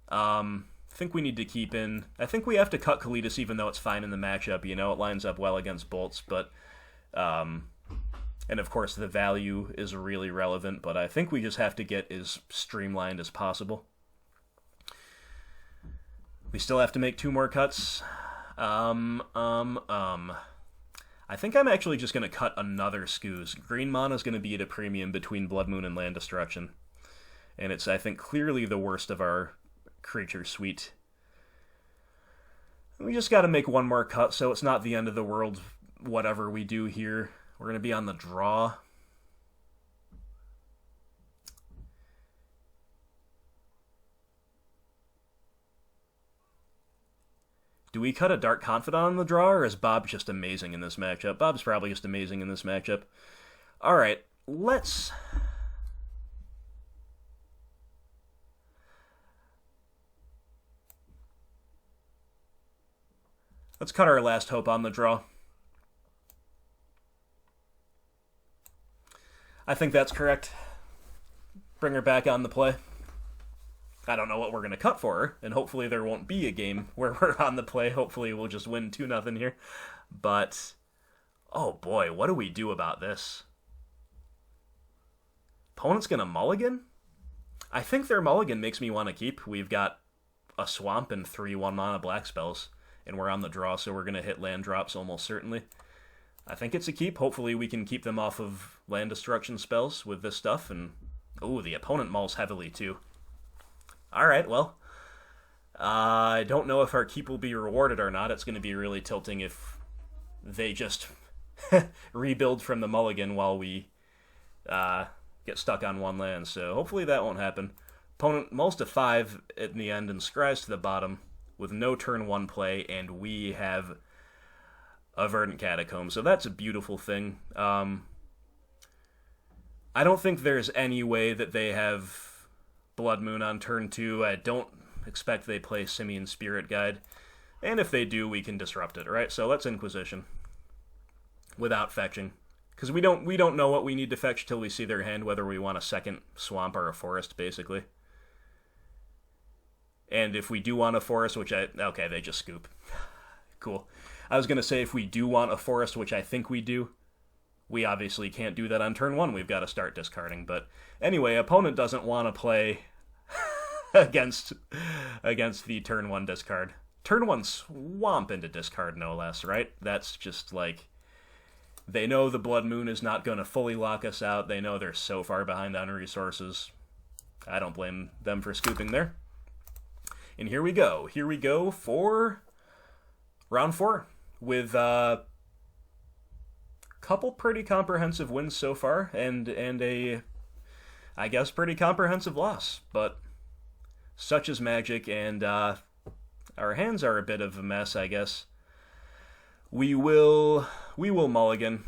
I think we need to keep in... I think we have to cut Kalidas even though it's fine in the matchup. You know, it lines up well against bolts, but... and of course the value is really relevant, but I think we just have to get as streamlined as possible. We still have to make 2 more cuts. I think I'm actually just going to cut another Skoos. Green mana is going to be at a premium between Blood Moon and Land Destruction. And it's, I think, clearly the worst of our creature suite. We just got to make 1 more cut, so it's not the end of the world, whatever we do here. We're going to be on the draw. Do we cut a Dark Confidant on the draw, or is Bob just amazing in this matchup? Bob's probably just amazing in this matchup. Alright, let's cut our last hope on the draw. I think that's correct. Bring her back on the play. I don't know what we're going to cut for her, and hopefully there won't be a game where we're on the play. Hopefully we'll just win 2-0 here. But, oh boy, what do we do about this? Opponent's going to mulligan? I think their mulligan makes me want to keep. We've got a swamp and 3 1-mana black spells, and we're on the draw, so we're going to hit land drops almost certainly. I think it's a keep. Hopefully we can keep them off of land destruction spells with this stuff, and ooh, the opponent mulls heavily too. Alright, well, I don't know if our keep will be rewarded or not. It's going to be really tilting if they just rebuild from the mulligan while we get stuck on 1 land, so hopefully that won't happen. Opponent mulls to 5 in the end and scries to the bottom with no turn 1 play, and we have a Verdant Catacomb, so that's a beautiful thing. I don't think there's any way that they have Blood Moon on turn 2. I don't expect they play Simian Spirit Guide, and if they do, we can disrupt it, right? So let's Inquisition without fetching, because we don't know what we need to fetch till we see their hand, whether we want a second swamp or a forest, basically. And if we do want a forest, okay, they just scoop. Cool. I was going to say if we do want a forest, which I think we do, we obviously can't do that on turn 1. We've got to start discarding. But anyway, opponent doesn't want to play against the turn 1 discard. Turn 1 swamp into discard, no less, right? That's just like, they know the Blood Moon is not going to fully lock us out. They know they're so far behind on resources. I don't blame them for scooping there. And here we go. Here we go for round 4 with a couple pretty comprehensive wins so far and a, I guess, pretty comprehensive loss. But such is Magic, and our hands are a bit of a mess, I guess. We will mulligan.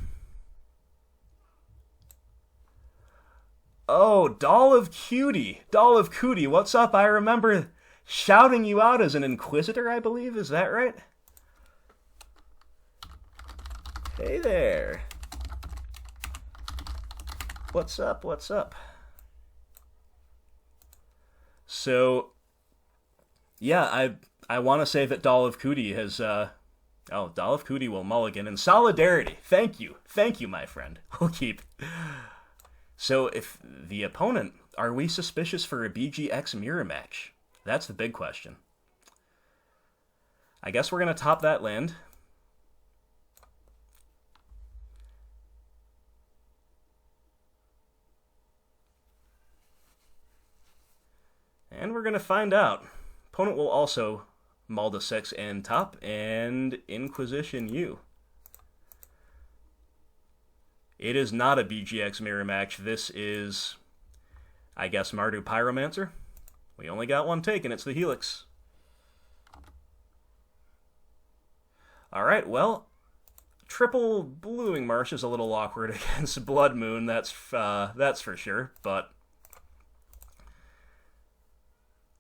Oh, Doll of Cutie. Doll of Cootie, what's up? I remember shouting you out as an Inquisitor, I believe. Is that right? Hey there. What's up? What's up? So, yeah, I want to say that Doll of Cootie has, Doll of Cootie will mulligan in solidarity. Thank you, my friend. We'll keep. So, if the opponent, are we suspicious for a BGX mirror match? That's the big question. I guess we're going to top that land. And we're going to find out. Opponent will also mull to 6 and top and Inquisition you. It is not a BGX mirror match. This is, I guess, Mardu Pyromancer. We only got one take, and it's the Helix. Alright, well, triple Bluing Marsh is a little awkward against Blood Moon, that's for sure, but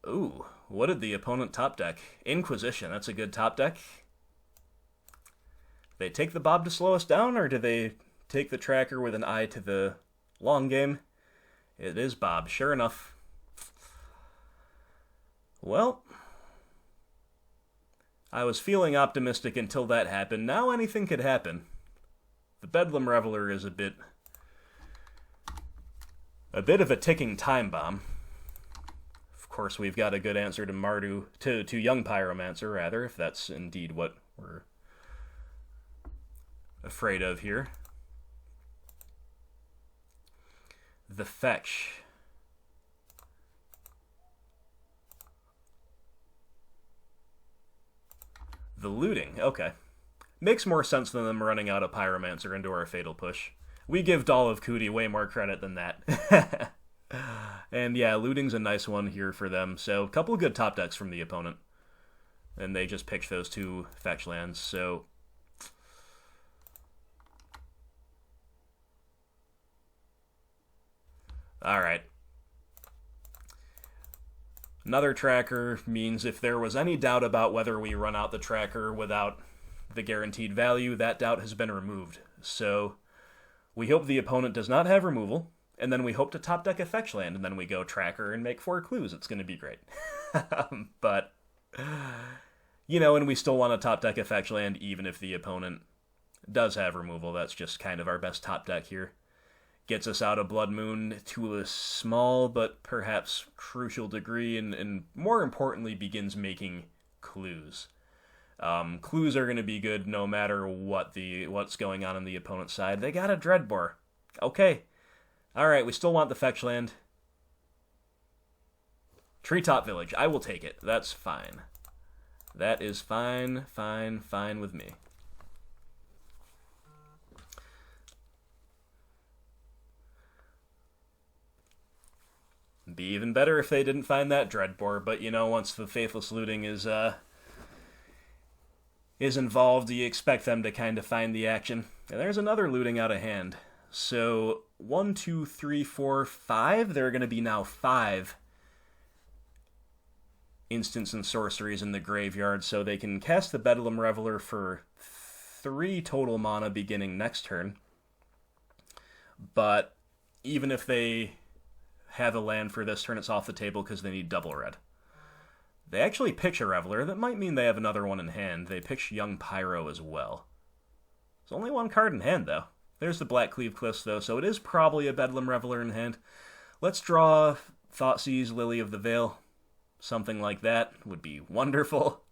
ooh, what did the opponent top deck? Inquisition, that's a good top deck. They take the Bob to slow us down, or do they take the tracker with an eye to the long game? It is Bob, sure enough. Well, I was feeling optimistic until that happened. Now anything could happen. The Bedlam Reveler is a bit of a ticking time bomb. Of course, we've got a good answer to Mardu, to Young Pyromancer, rather, if that's indeed what we're afraid of here. The Fetch. The Looting, okay. Makes more sense than them running out of Pyromancer into our Fatal Push. We give Doll of Cootie way more credit than that. And yeah, Looting's a nice one here for them. So a couple of good top decks from the opponent. and they just pitch those 2 fetch lands, so... Alright. Another tracker means if there was any doubt about whether we run out the tracker without the guaranteed value, that doubt has been removed. So we hope the opponent does not have removal, and then we hope to top deck a fetch land, and then we go tracker and make 4 clues. It's going to be great. But, you know, and we still want to top deck a fetch land even if the opponent does have removal. That's just kind of our best top deck here. Gets us out of Blood Moon to a small but perhaps crucial degree, and more importantly begins making clues. Clues are going to be good no matter what's going on the opponent's side. They got a Dreadbore. Okay. Alright, we still want the fetch land. Treetop Village. I will take it. That's fine. That is fine with me. Be even better if they didn't find that Dreadbore, but you know, once the Faithless Looting is involved, you expect them to kind of find the action. And there's another looting out of hand. So 1, 2, 3, 4, 5. There are going to be now 5 instants and sorceries in the graveyard, so they can cast the Bedlam Reveler for 3 total mana beginning next turn. But even if they have a land for this turn, it's off the table because they need double red. They actually pitch a Reveler. That might mean they have another one in hand. They pitch Young Pyro as well. There's only 1 card in hand, though. There's the Black Cleave Cliffs, though, so it is probably a Bedlam Reveler in hand. Let's draw Thoughtseize, Lily of the Veil. Something like that would be wonderful.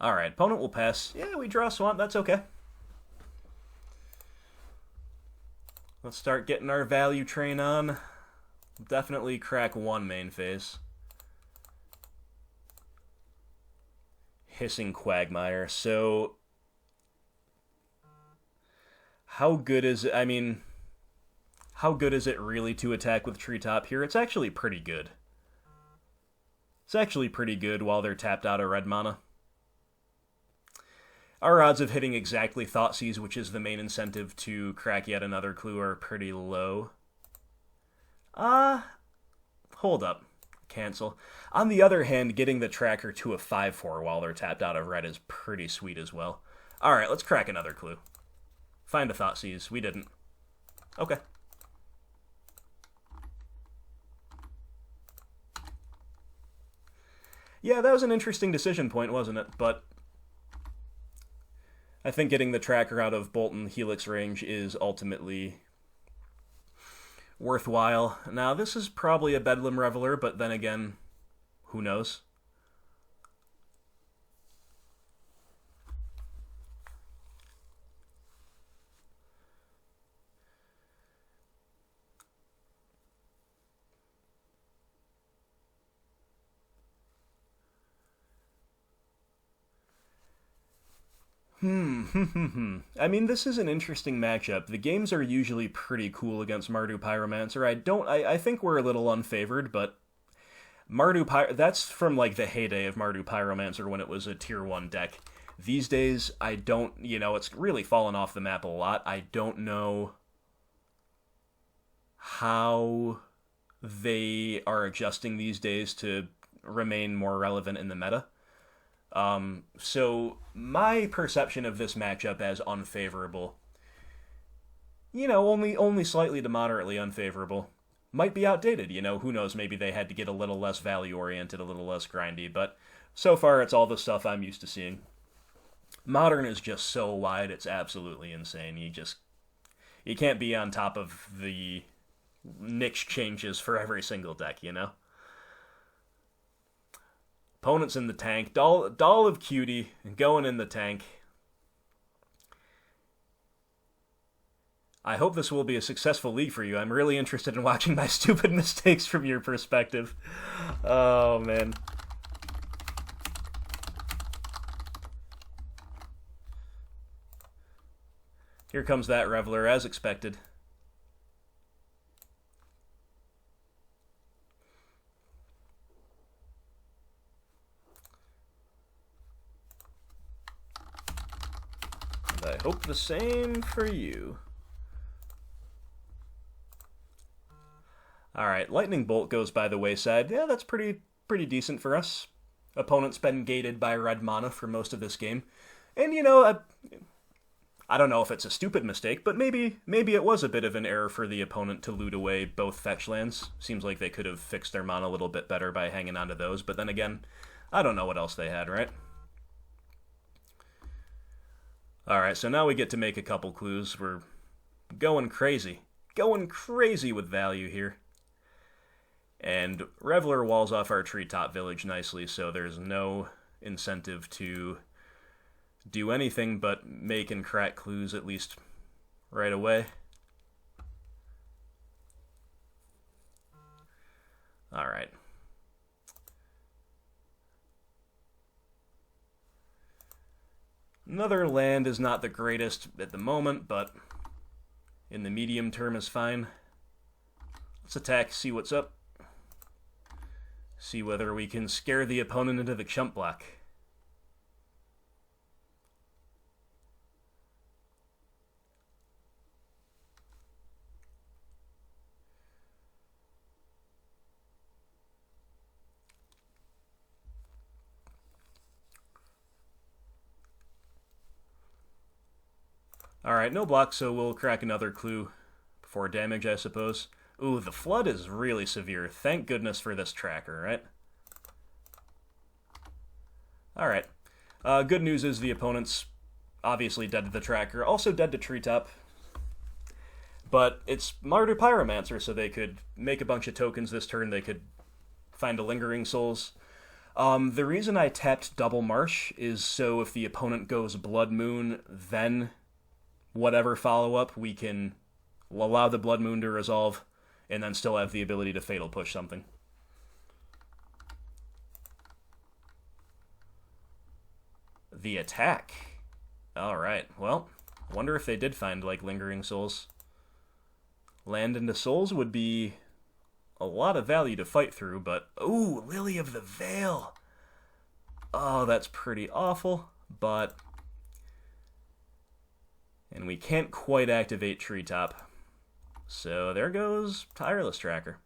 Alright, opponent will pass. Yeah, we draw Swamp, that's okay. Let's start getting our value train on. Definitely crack 1 main phase. Hissing Quagmire. So, how good is it? I mean, how good is it really to attack with Treetop here? It's actually pretty good. It's actually pretty good while they're tapped out of red mana. Our odds of hitting exactly Thoughtseize, which is the main incentive to crack yet another clue, are pretty low. Hold up. Cancel. On the other hand, getting the tracker to a 5/4 while they're tapped out of red is pretty sweet as well. Alright, let's crack another clue. Find a Thoughtseize. We didn't. Okay. Yeah, that was an interesting decision point, wasn't it? But I think getting the tracker out of Bolton Helix range is ultimately worthwhile. Now, this is probably a Bedlam Reveler, but then again, who knows? I mean, this is an interesting matchup. The games are usually pretty cool against Mardu Pyromancer. I think we're a little unfavored, but that's from like the heyday of Mardu Pyromancer when it was a tier 1 deck. These days, I don't, it's really fallen off the map a lot. I don't know how they are adjusting these days to remain more relevant in the meta. So my perception of this matchup as unfavorable, only slightly to moderately unfavorable, might be outdated. Who knows, maybe they had to get a little less value-oriented, a little less grindy, but so far it's all the stuff I'm used to seeing. Modern is just so wide, it's absolutely insane. You can't be on top of the niche changes for every single deck, Opponent's in the tank. Doll of Cutie going in the tank. I hope this will be a successful league for you. I'm really interested in watching my stupid mistakes from your perspective. Oh, man. Here comes that Reveler, as expected. And I hope the same for you. Alright, Lightning Bolt goes by the wayside. Yeah, that's pretty decent for us. Opponent's been gated by red mana for most of this game. And, you know, I don't know if it's a stupid mistake, but maybe it was a bit of an error for the opponent to loot away both fetch lands. Seems like they could have fixed their mana a little bit better by hanging on to those, but then again, I don't know what else they had, right? Alright, so now we get to make a couple clues. We're going crazy. Going crazy with value here. And Reveler walls off our treetop village nicely, so there's no incentive to do anything but make and crack clues, at least right away. Alright. Another land is not the greatest at the moment, but in the medium term is fine. Let's attack, see what's up. See whether we can scare the opponent into the chump block. Alright, no block, so we'll crack another clue before damage, I suppose. Ooh, the flood is really severe. Thank goodness for this tracker, right? Alright. Good news is the opponent's obviously dead to the tracker, also dead to treetop. But it's Mardu Pyromancer, so they could make a bunch of tokens this turn. They could find a Lingering Souls. The reason I tapped Double Marsh is so if the opponent goes Blood Moon, then whatever follow-up, we can allow the Blood Moon to resolve, and then still have the ability to Fatal Push something. The attack. Alright, well, wonder if they did find, like, Lingering Souls. Land into Souls would be a lot of value to fight through, but... Ooh, Lily of the Veil! Oh, that's pretty awful, but... And we can't quite activate Treetop. So there goes Tireless Tracker.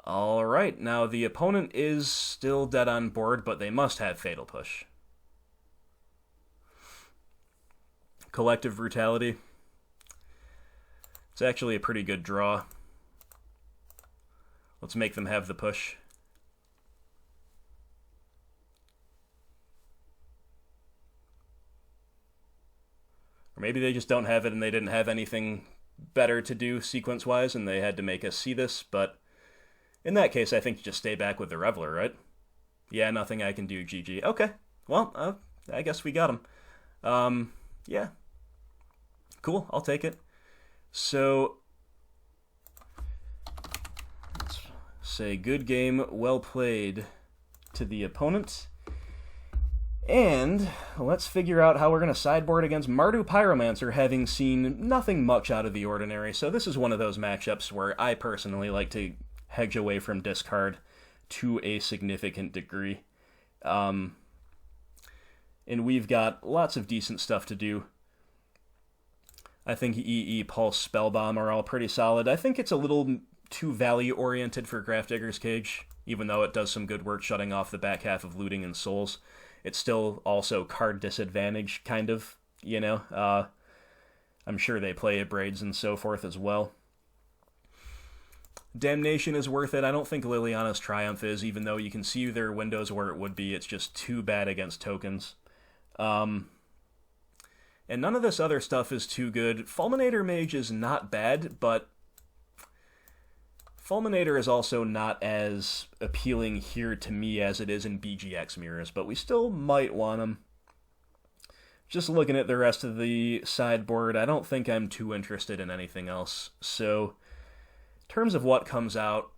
Alright, now the opponent is still dead on board, but they must have Fatal Push. Collective Brutality. It's actually a pretty good draw. Let's make them have the push. Or maybe they just don't have it and they didn't have anything better to do sequence-wise and they had to make us see this, but in that case, I think you just stay back with the Reveler, right? Yeah, nothing I can do, GG. Okay, well, I guess we got him. Yeah. Cool, I'll take it. So, let's say good game, well played to the opponent. And let's figure out how we're going to sideboard against Mardu Pyromancer, having seen nothing much out of the ordinary. So this is one of those matchups where I personally like to hedge away from discard to a significant degree. And we've got lots of decent stuff to do. I think EE, Pulse, Spellbomb are all pretty solid. I think it's a little too value-oriented for Grafdigger's Cage, even though it does some good work shutting off the back half of Looting and Souls. It's still also card disadvantage, kind of, you know. I'm sure they play Braids and so forth as well. Damnation is worth it. I don't think Liliana's Triumph is, even though you can see their windows where it would be. It's just too bad against tokens. And none of this other stuff is too good. Fulminator Mage is not bad, but Fulminator is also not as appealing here to me as it is in BGX mirrors, but we still might want him. just looking at the rest of the sideboard, I don't think I'm too interested in anything else. So, in terms of what comes out,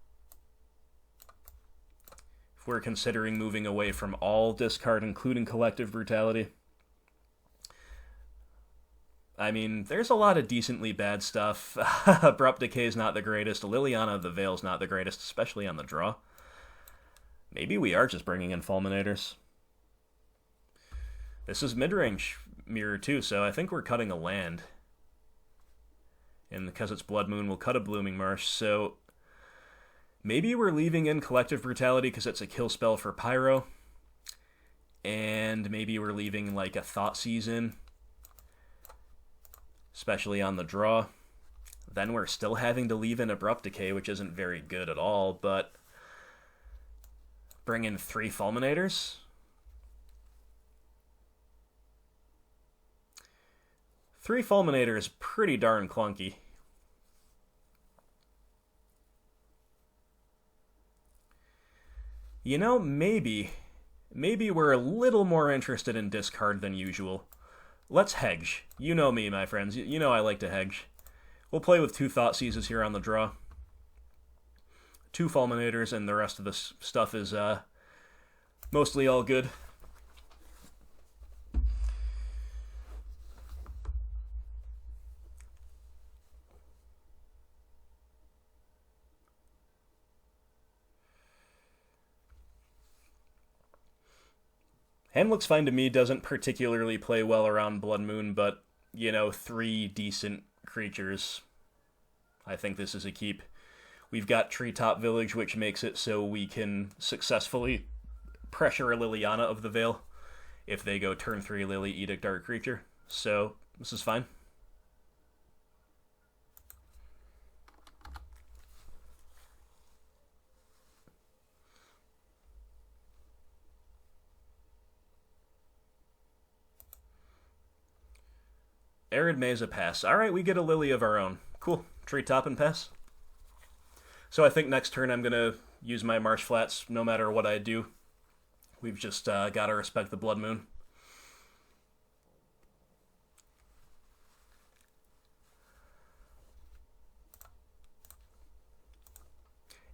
if we're considering moving away from all discard, including Collective Brutality, I mean, there's a lot of decently bad stuff. Abrupt Decay's not the greatest. Liliana of the Veil's not the greatest, especially on the draw. Maybe we are just bringing in Fulminators. This is Midrange Mirror too, so I think we're cutting a land. And because it's Blood Moon, we'll cut a Blooming Marsh, so maybe we're leaving in Collective Brutality because it's a kill spell for Pyro. And maybe we're leaving like a Thoughtseize in, especially on the draw. Then we're still having to leave in Abrupt Decay, which isn't very good at all, but bring in 3 Fulminators. 3 Fulminators, pretty darn clunky. You know, maybe we're a little more interested in discard than usual. Let's hedge. You know me, my friends. You know I like to hedge. We'll play with 2 Thoughtseizes here on the draw. 2 Fulminators, and the rest of this stuff is mostly all good. Hand looks fine to me, doesn't particularly play well around Blood Moon, but, you know, 3 decent creatures. I think this is a keep. We've got Treetop Village, which makes it so we can successfully pressure a Liliana of the Veil if they go turn 3 Lily, Edict Dark Creature. So, this is fine. Arid Mesa pass. Alright, we get a Lily of our own. Cool. Treetop and pass. So I think next turn I'm going to use my Marsh Flats no matter what I do. We've just got to respect the Blood Moon.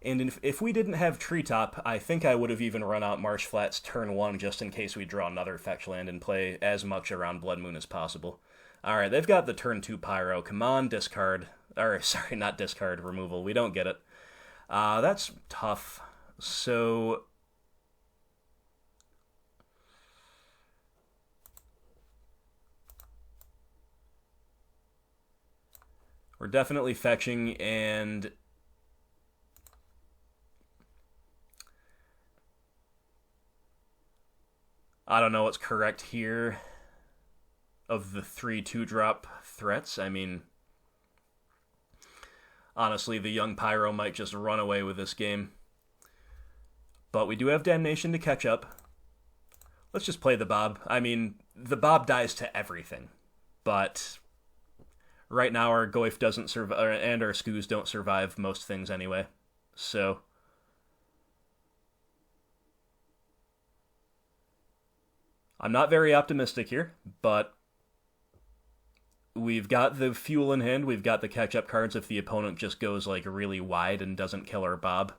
And if we didn't have Treetop, I think I would have even run out Marsh Flats turn 1 just in case we draw another fetch land and play as much around Blood Moon as possible. Alright, they've got the turn 2 Pyro. Come on, discard. Or, sorry, not discard, removal. We don't get it. That's tough. So we're definitely fetching, and I don't know what's correct here of the 3 2-drop threats. I mean, honestly, the young Pyro might just run away with this game. But we do have Damnation to catch up. Let's just play the Bob. I mean, the Bob dies to everything. But right now our Goyf doesn't survive, and our Skoos don't survive most things anyway. So I'm not very optimistic here, but we've got the fuel in hand, we've got the catch-up cards if the opponent just goes like really wide and doesn't kill our Bob.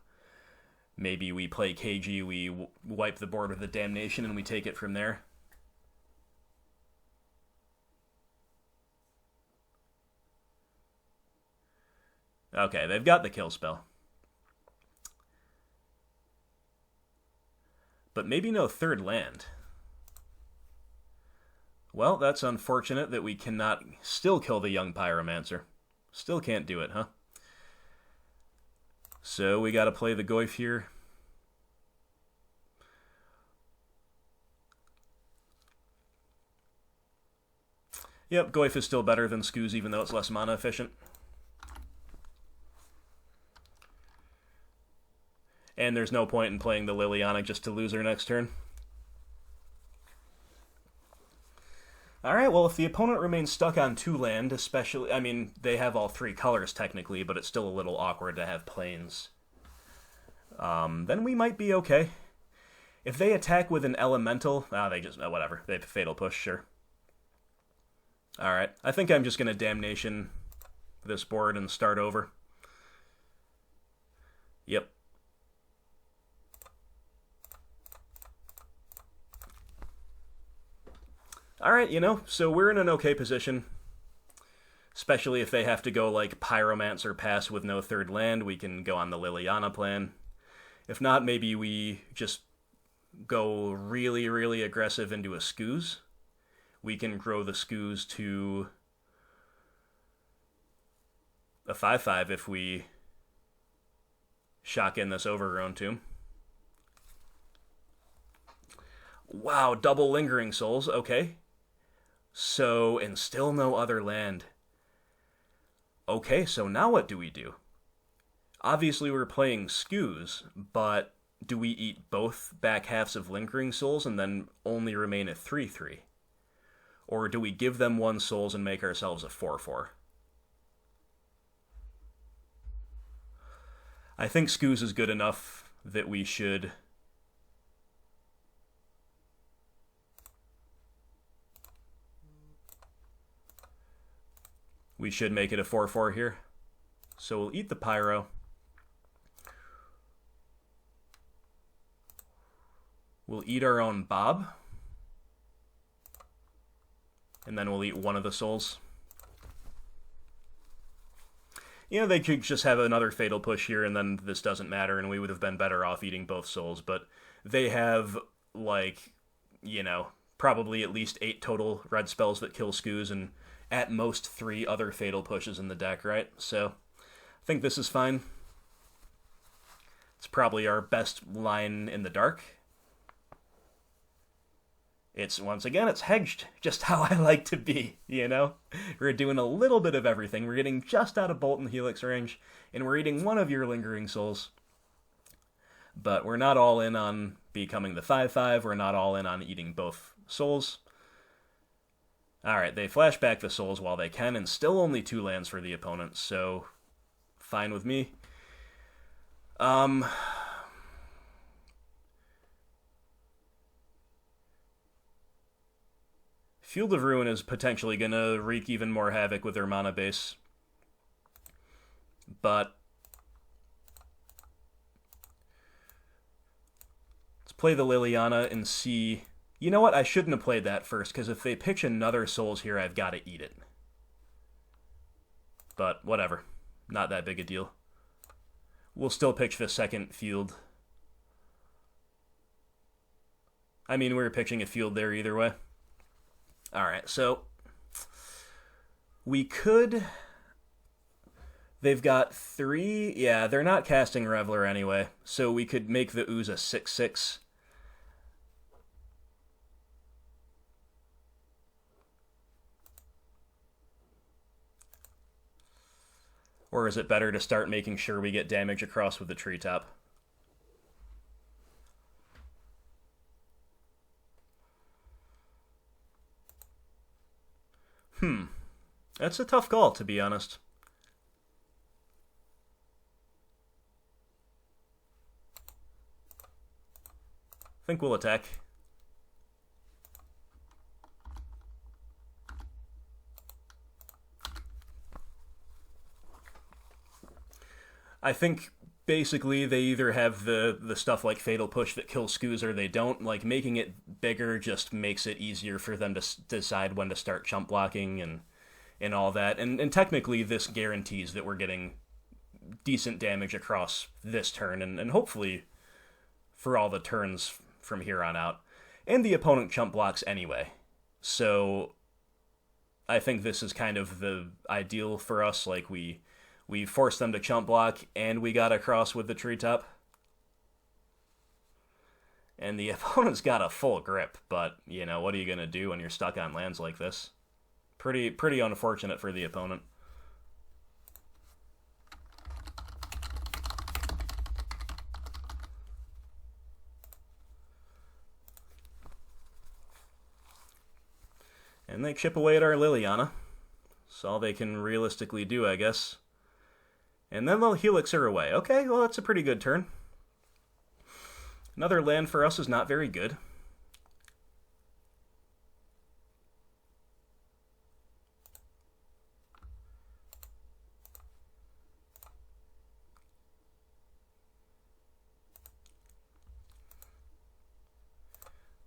Maybe we play KG, we wipe the board with the Damnation, and we take it from there. Okay, they've got the kill spell. But maybe no 3rd land. Well, that's unfortunate that we cannot still kill the young Pyromancer. Still can't do it, huh? So we gotta play the Goyf here. Yep, Goyf is still better than Skoos, even though it's less mana efficient. And there's no point in playing the Liliana just to lose her next turn. Alright, well, if the opponent remains stuck on 2 land, especially, I mean, they have all 3 colors technically, but it's still a little awkward to have plains, then we might be okay. If they attack with an elemental, they just, whatever, they have Fatal Push, sure. Alright, I think I'm just going to Damnation this board and start over. Yep. Alright, you know, so we're in an okay position. Especially if they have to go like Pyromancer pass with no third land, we can go on the Liliana plan. If not, maybe we just go really, really aggressive into a Skoos. We can grow the Skoos to a 5/5 if we shock in this Overgrown Tomb. Wow, double Lingering Souls, okay. So, and still no other land. Okay, so now what do we do? Obviously we're playing Skoos, but do we eat both back halves of Lingering Souls and then only remain a 3/3? Or do we give them 1 souls and make ourselves a 4/4? I think Skoos is good enough that we should... We should make it a 4/4 here. So we'll eat the Pyro. We'll eat our own Bob. And then we'll eat 1 of the souls. You know, they could just have another Fatal Push here and then this doesn't matter and we would have been better off eating both souls. But they have, like, you know, probably at least 8 total red spells that kill Skoos and at most 3 other Fatal Pushes in the deck, right? So I think this is fine. It's probably our best line in the dark. It's, once again, it's hedged, just how I like to be, you know? We're doing a little bit of everything. We're getting just out of Bolt and Helix range, and we're eating 1 of your Lingering Souls. But we're not all in on becoming the 5/5. We're not all in on eating both souls. Alright, they flash back the souls while they can, and still only 2 lands for the opponent, so fine with me. Field of Ruin is potentially going to wreak even more havoc with their mana base. But let's play the Liliana and see... You know what? I shouldn't have played that first, because if they pitch another Souls here, I've got to eat it. But whatever. Not that big a deal. We'll still pitch the second field. I mean, we were pitching a field there either way. Alright, so we could... They've got 3... Yeah, they're not casting Reveler anyway, so we could make the Ooze a 6/6. Or is it better to start making sure we get damage across with the treetop? That's a tough call, to be honest. I think we'll attack. I think basically they either have the stuff like Fatal Push that kills Skoos or they don't. Like, making it bigger just makes it easier for them to decide when to start chump blocking and all that. And technically this guarantees that we're getting decent damage across this turn and hopefully for all the turns from here on out. And the opponent chump blocks anyway. So I think this is kind of the ideal for us. Like, we forced them to chump block, and we got across with the treetop. And the opponent's got a full grip, but, you know, what are you going to do when you're stuck on lands like this? Pretty unfortunate for the opponent. And they chip away at our Liliana. That's all they can realistically do, I guess. And then they'll Helix her away. Okay, well, that's a pretty good turn. Another land for us is not very good.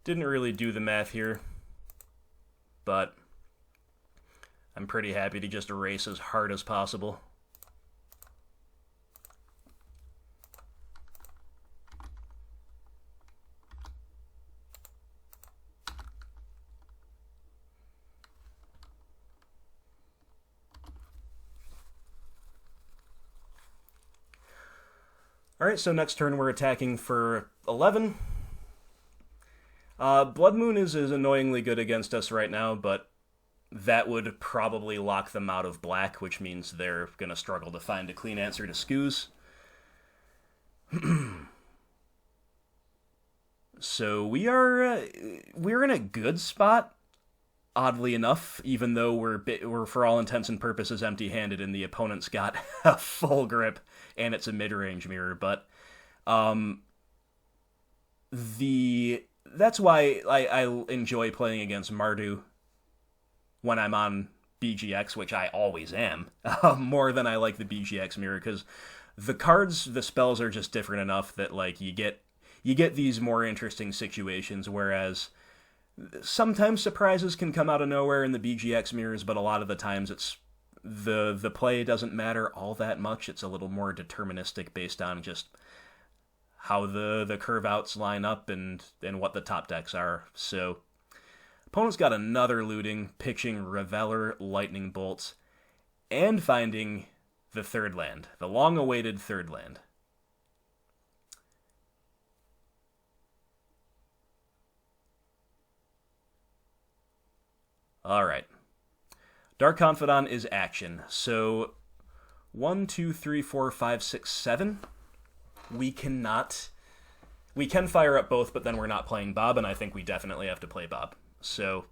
Didn't really do the math here, but I'm pretty happy to just erase as hard as possible. Alright, so next turn we're attacking for 11. Blood Moon is annoyingly good against us right now, but that would probably lock them out of black, which means they're going to struggle to find a clean answer to Skoos. So we're in a good spot, oddly enough, even though we're for all intents and purposes empty-handed and the opponent's got a full grip and it's a mid-range mirror, but that's why I enjoy playing against Mardu when I'm on BGX, which I always am, more than I like the BGX mirror, because the spells are just different enough that like you get these more interesting situations, whereas sometimes surprises can come out of nowhere in the BGX mirrors, but a lot of the times it's the play doesn't matter all that much. It's a little more deterministic based on just how the curve outs line up and what the top decks are. So opponent's got another looting, pitching Reveler, Lightning Bolts, and finding the third land, the long-awaited third land. Alright. Dark Confidant is action. So 1, 2, 3, 4, 5, 6, 7. We can fire up both, but then we're not playing Bob, and I think we definitely have to play Bob. So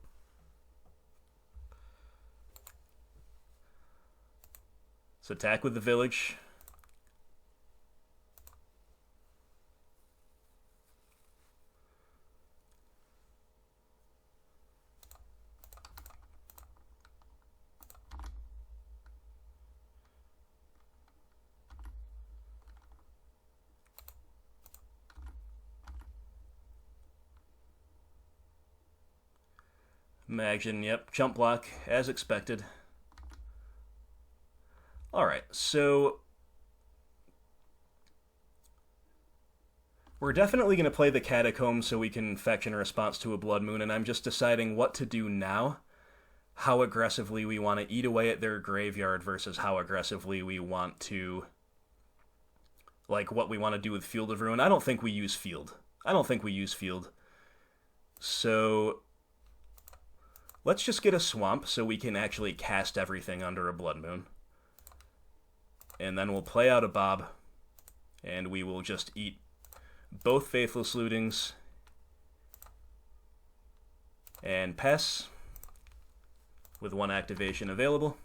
let's attack with the village. Imagine, yep, jump block, as expected. Alright, so we're definitely going to play the Catacombs so we can fetch in response to a Blood Moon, and I'm just deciding what to do now. How aggressively we want to eat away at their graveyard versus how aggressively we want to, like, what we want to do with Field of Ruin. I don't think we use Field. So let's just get a Swamp so we can actually cast everything under a Blood Moon. And then we'll play out a Bob, and we will just eat both Faithless Lootings and Pess with one activation available.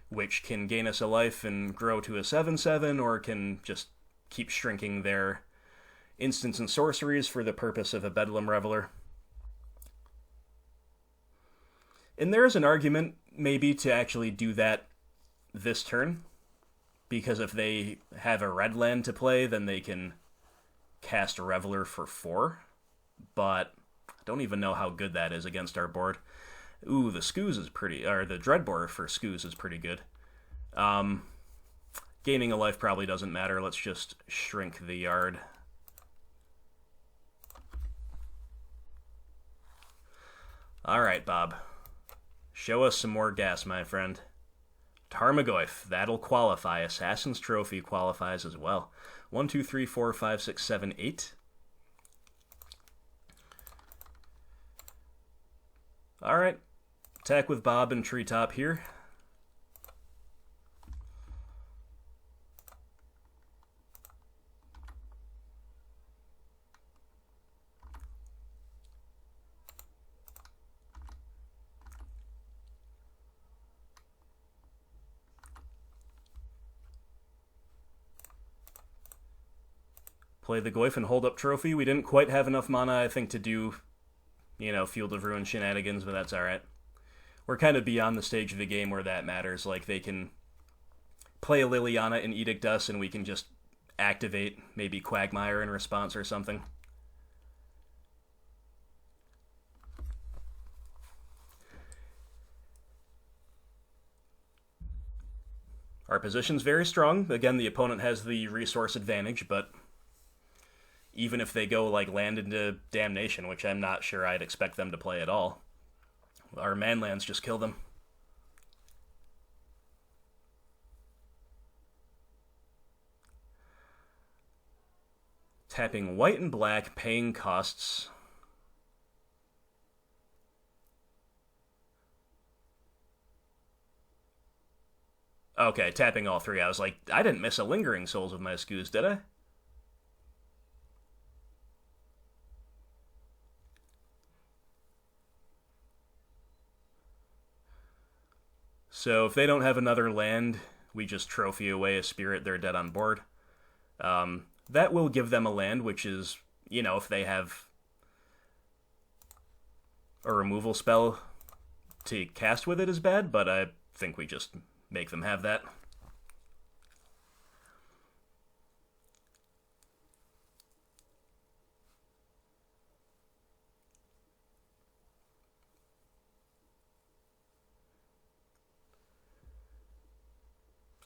Which can gain us a life and grow to a 7/7, or can just keep shrinking their instants and sorceries for the purpose of a Bedlam Reveler. And there is an argument, maybe, to actually do that this turn, because if they have a red land to play, then they can cast a Reveler for 4, but I don't even know how good that is against our board. Ooh, the Skoos is pretty, or the Dreadbore for Skoos is pretty good. Gaining a life probably doesn't matter. Let's just shrink the yard. Alright, Bob. Show us some more gas, my friend. Tarmogoyf, that'll qualify. Assassin's Trophy qualifies as well. 1, 2, 3, 4, 5, 6, 7, 8. Alright. Attack with Bob and Treetop here. Play the Goyf and hold up Trophy. We didn't quite have enough mana, I think, to do, Field of Ruin shenanigans, but that's alright. We're kind of beyond the stage of the game where that matters. Like, they can play a Liliana and Edict us, and we can just activate maybe Quagmire in response or something. Our position's very strong. Again, the opponent has the resource advantage, but even if they go like land into Damnation, which I'm not sure I'd expect them to play at all, our manlands just kill them. Tapping white and black, paying costs. Okay, tapping all three. I was like, I didn't miss a Lingering Souls with my Scoos, did I? So if they don't have another land, we just trophy away a spirit, they're dead on board. That will give them a land, which is, you know, if they have a removal spell to cast with it is bad, but I think we just make them have that.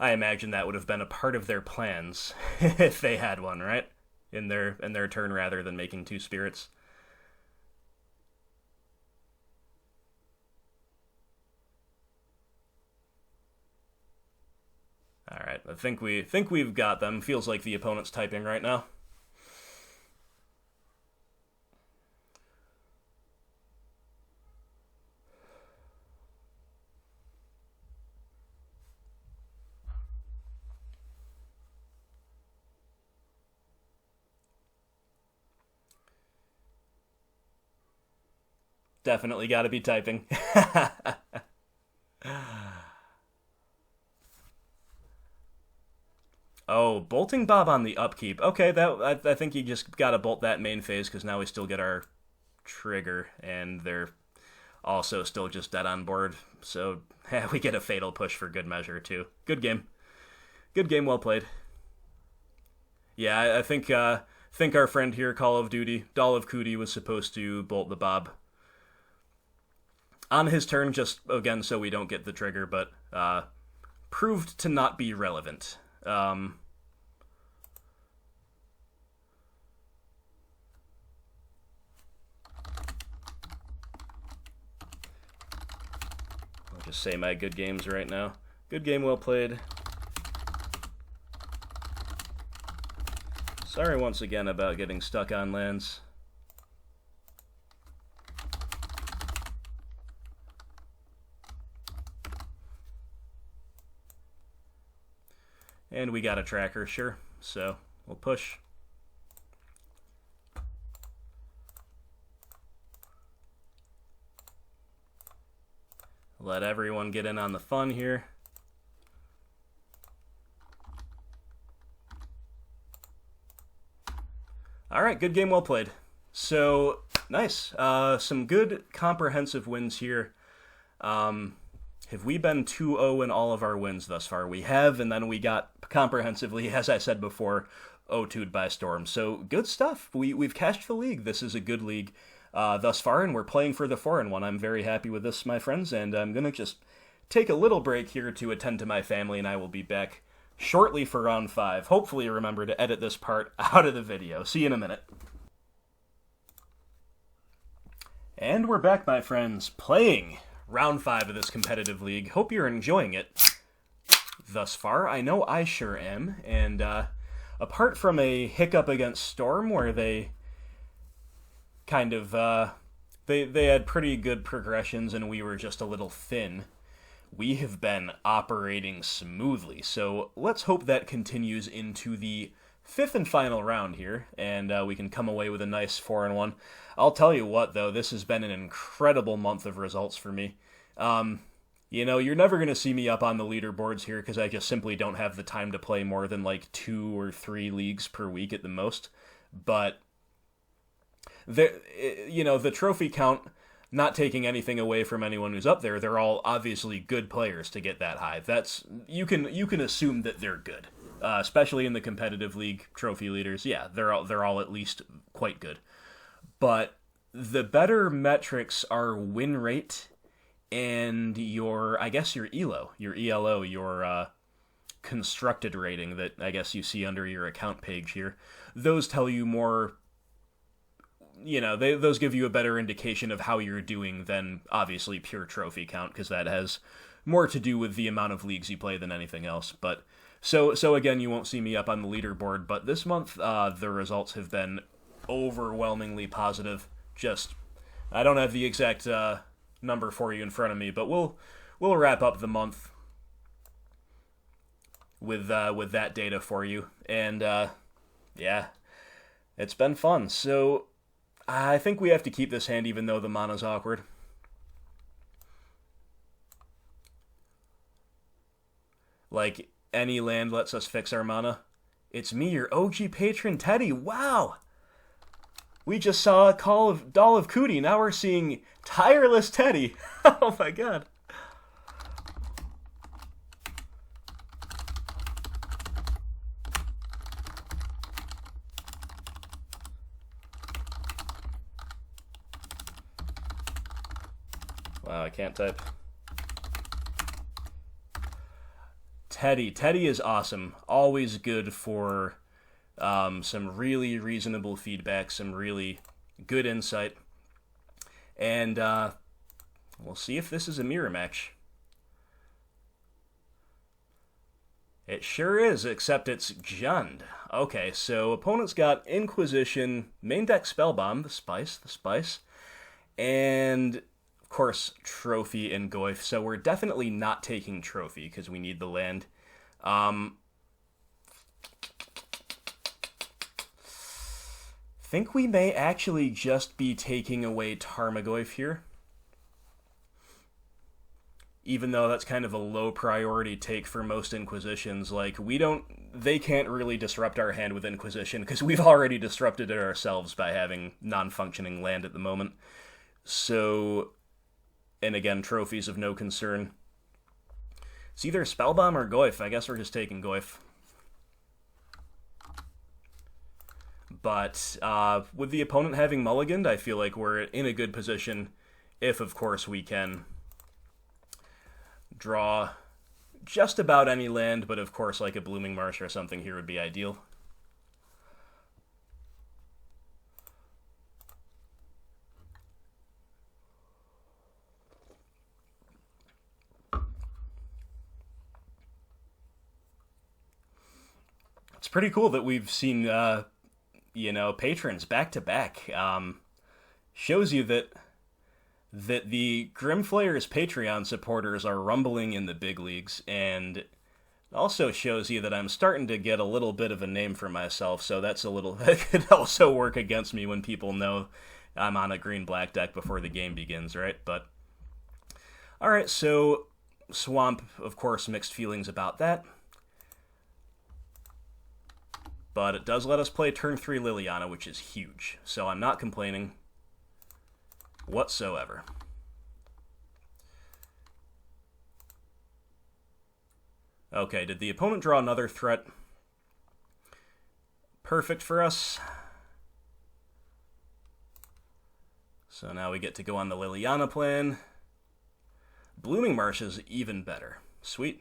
I imagine that would have been a part of their plans if they had one, right? In their turn rather than making two spirits. Alright, I think we've got them. Feels like the opponent's typing right now. Definitely gotta be typing. Oh, bolting Bob on the upkeep. Okay, that I think you just gotta bolt that main phase, because now we still get our trigger, and they're also still just dead on board. So we get a fatal push for good measure, too. Good game. Good game, well played. Yeah, I think our friend here, Call of Duty, Doll of Cootie, was supposed to bolt the Bob on his turn, just, again, so we don't get the trigger, but proved to not be relevant. I'll just say my good games right now. Good game, well played. Sorry once again about getting stuck on lands. And we got a tracker, sure. So we'll push. Let everyone get in on the fun here. All right, good game, well played. So, nice. Some good comprehensive wins here. Have we been 2-0 in all of our wins thus far? We have, and then we got comprehensively, as I said before, 0-2'd by storm. So, good stuff. We've cashed the league. This is a good league thus far, and we're playing for the 4-1. I'm very happy with this, my friends, and I'm going to just take a little break here to attend to my family, and I will be back shortly for round 5. Hopefully remember to edit this part out of the video. See you in a minute. And we're back, my friends, playing round 5 of this competitive league. Hope you're enjoying it thus far. I know I sure am. And apart from a hiccup against Storm, where they kind of they had pretty good progressions and we were just a little thin, we have been operating smoothly. So let's hope that continues into the 5th and final round here, and we can come away with a nice 4-1. I'll tell you what, though, this has been an incredible month of results for me. You know, you're never going to see me up on the leaderboards here because I just simply don't have the time to play more than like 2 or 3 leagues per week at the most. But, the trophy count, not taking anything away from anyone who's up there, they're all obviously good players to get that high. You can assume that they're good. especially in the competitive league trophy leaders. Yeah, they're all at least quite good. But the better metrics are win rate and your ELO, your constructed rating that I guess you see under your account page here. Those tell you more, those give you a better indication of how you're doing than obviously pure trophy count, because that has more to do with the amount of leagues you play than anything else. But so again, you won't see me up on the leaderboard, but this month the results have been overwhelmingly positive. I don't have the exact number for you in front of me, but we'll wrap up the month with that data for you. And yeah, it's been fun. So I think we have to keep this hand even though the mana's awkward. Like, any land lets us fix our mana. It's me, your OG patron, Teddy. Wow! We just saw a Doll of Cootie. Now we're seeing Tireless Teddy. Oh my god. Wow, I can't type. Teddy is awesome. Always good for some really reasonable feedback, some really good insight. And we'll see if this is a mirror match. It sure is, except it's Jund. Okay, so opponent's got Inquisition, main deck Spellbomb, the Spice, and of course Trophy and Goyf. So we're definitely not taking Trophy because we need the land. Think we may actually just be taking away Tarmogoyf here. Even though that's kind of a low priority take for most Inquisitions. Like, they can't really disrupt our hand with Inquisition because we've already disrupted it ourselves by having non-functioning land at the moment. So, and again, trophies of no concern. It's either Spellbomb or Goyf. I guess we're just taking Goyf. But with the opponent having mulliganed, I feel like we're in a good position if, of course, we can draw just about any land, but of course, like a Blooming Marsh or something here would be ideal. It's pretty cool that we've seen patrons back to back. Shows you that the Grimflayer's Patreon supporters are rumbling in the big leagues, and also shows you that I'm starting to get a little bit of a name for myself, so that could also work against me when people know I'm on a green-black deck before the game begins, right? But, alright, so Swamp, of course, mixed feelings about that. But it does let us play turn 3 Liliana, which is huge. So I'm not complaining whatsoever. Okay, did the opponent draw another threat? Perfect for us. So now we get to go on the Liliana plan. Blooming Marsh is even better. Sweet.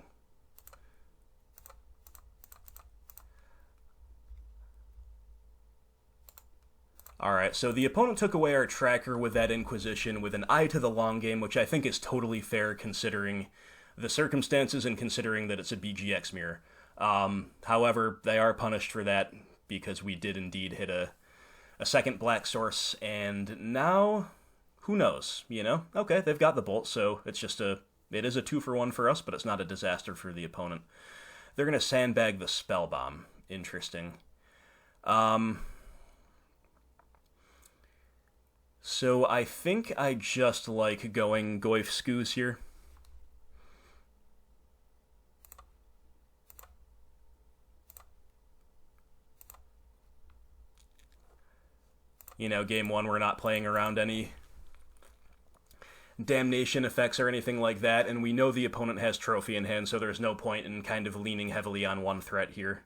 Alright, so the opponent took away our tracker with that Inquisition with an eye to the long game, which I think is totally fair considering the circumstances and considering that it's a BGX mirror. However, they are punished for that because we did indeed hit a second black source, and now, who knows, Okay, they've got the bolt, so it is a 2-for-1 for us, but it's not a disaster for the opponent. They're going to sandbag the Spellbomb. Interesting. So I think I just like going Goyf Skoos here. Game 1 we're not playing around any damnation effects or anything like that, and we know the opponent has Trophy in hand, so there's no point in kind of leaning heavily on one threat here.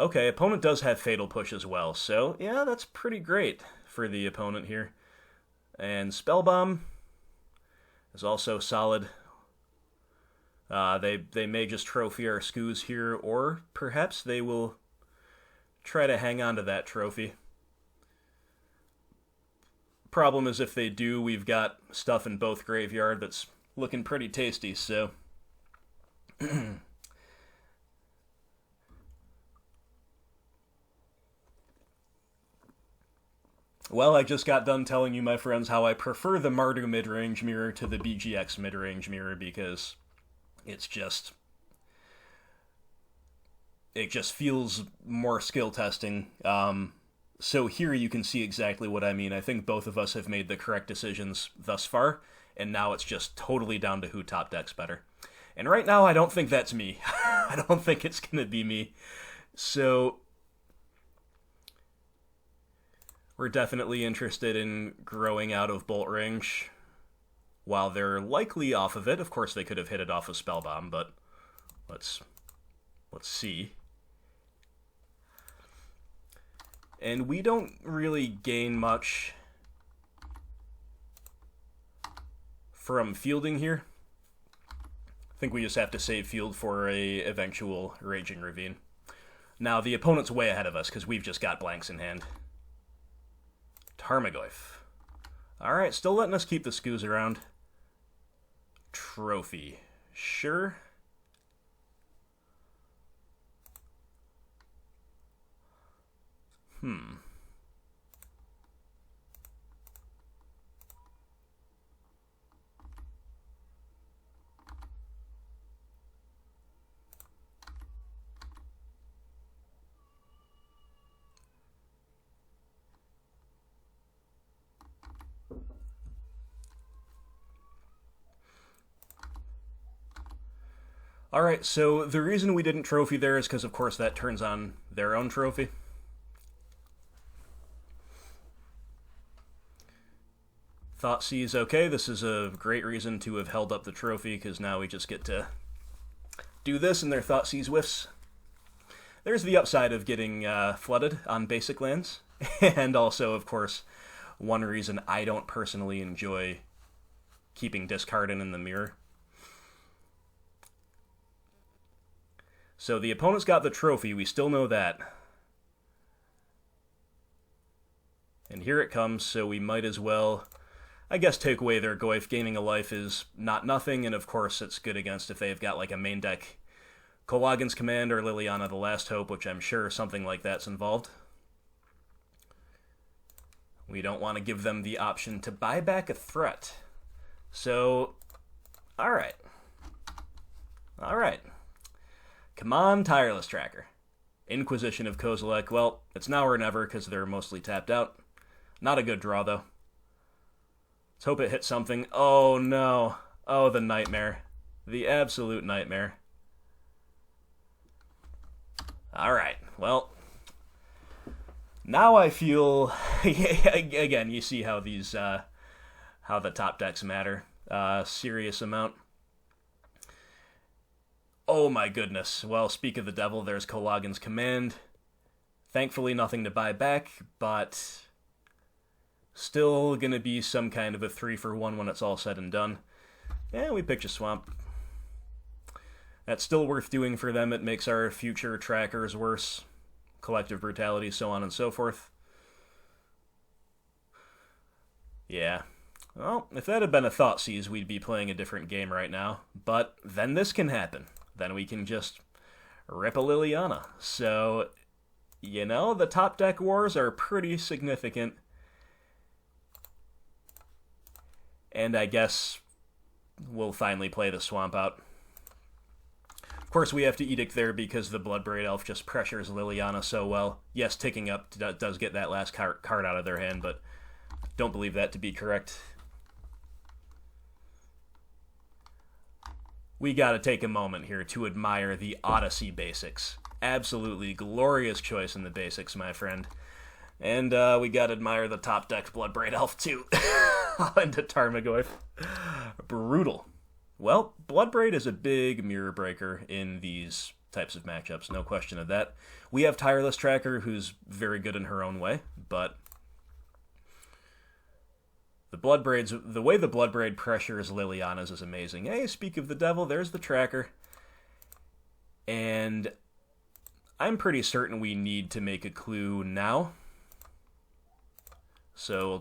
Okay, opponent does have Fatal Push as well, so yeah, that's pretty great for the opponent here. And Spell Bomb is also solid. They may just trophy our Skoos here, or perhaps they will try to hang on to that trophy. Problem is, if they do, we've got stuff in both graveyard that's looking pretty tasty, so... Well, I just got done telling you, my friends, how I prefer the Mardu Midrange mirror to the BGX Midrange mirror, because it's just... it just feels more skill testing. So here you can see exactly what I mean. I think both of us have made the correct decisions thus far, and now it's just totally down to who top decks better. And right now, I don't think that's me. I don't think it's going to be me. So we're definitely interested in growing out of Bolt Range. While they're likely off of it, of course they could have hit it off of Spell Bomb, but let's see. And we don't really gain much from fielding here. I think we just have to save field for a eventual Raging Ravine. Now, the opponent's way ahead of us, because we've just got blanks in hand. Tarmogoyf. Alright, still letting us keep the Skoos around. Trophy. Sure. Alright, so the reason we didn't trophy there is because, of course, that turns on their own trophy. Thoughtseize, okay, this is a great reason to have held up the trophy, because now we just get to do this and their Thoughtseize whiffs. There's the upside of getting flooded on basic lands, and also, of course, one reason I don't personally enjoy keeping discarding in the mirror. So the opponent's got the trophy, we still know that. And here it comes, so we might as well, I guess, take away their Goyf. Gaining a life is not nothing, and of course it's good against if they've got like a main deck Kolagin's Command or Liliana the Last Hope, which I'm sure something like that's involved. We don't want to give them the option to buy back a threat. So, alright. Alright. Come on, Tireless Tracker. Inquisition of Kozilek. Well, it's now or never because they're mostly tapped out. Not a good draw, though. Let's hope it hits something. Oh, no. Oh, the nightmare. The absolute nightmare. Alright, well. Now I feel... Again, you see how these... how the top decks matter. Serious amount. Oh my goodness. Well, speak of the devil, there's Kolagin's Command. Thankfully nothing to buy back, but still gonna be some kind of a 3-for-1 when it's all said and done. And we picked a Swamp. That's still worth doing for them. It makes our future trackers worse. Collective Brutality, so on and so forth. Yeah. Well, if that had been a Thoughtseize, we'd be playing a different game right now. But then this can happen. Then we can just rip a Liliana. So, you know, the top deck wars are pretty significant. And I guess we'll finally play the Swamp out. Of course, we have to Edict there because the Bloodbraid Elf just pressures Liliana so well. Yes, ticking up does get that last card out of their hand, but don't believe that to be correct. We gotta take a moment here to admire the Odyssey basics. Absolutely glorious choice in the basics, my friend. And we gotta admire the top deck Bloodbraid Elf, too. Into Tarmogoyf. Brutal. Well, Bloodbraid is a big mirror breaker in these types of matchups, no question of that. We have Tireless Tracker, who's very good in her own way, but the way the Bloodbraid pressures Liliana's is amazing. Hey, speak of the devil, there's the tracker. And I'm pretty certain we need to make a clue now. So,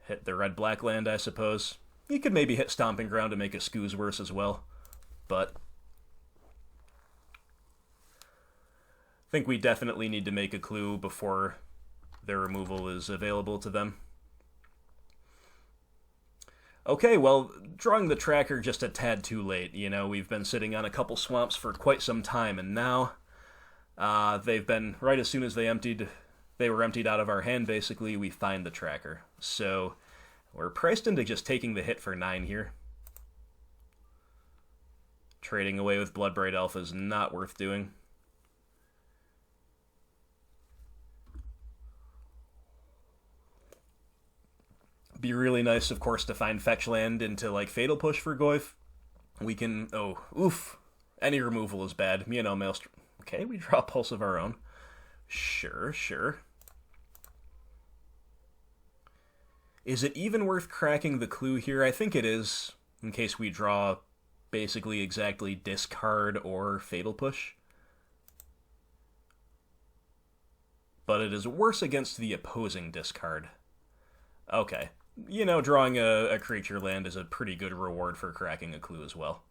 hit the red-black land, I suppose. You could maybe hit Stomping Ground to make a Scooz worse as well, but I think we definitely need to make a clue before their removal is available to them. Okay, well, drawing the tracker just a tad too late. You know, we've been sitting on a couple swamps for quite some time, and now they've been, right as soon as they were emptied out of our hand, basically, we find the tracker. So we're priced into just taking the hit for 9 here. Trading away with Bloodbraid Elf is not worth doing. Be really nice, of course, to find fetch land into, like, Fatal Push for Goyf. We can... Oh, oof. Any removal is bad. You know, Maelstrom... Okay, we draw a Pulse of our own. Sure, sure. Is it even worth cracking the clue here? I think it is, in case we draw basically exactly discard or Fatal Push. But it is worse against the opposing discard. Okay. You know, drawing a creature land is a pretty good reward for cracking a clue as well.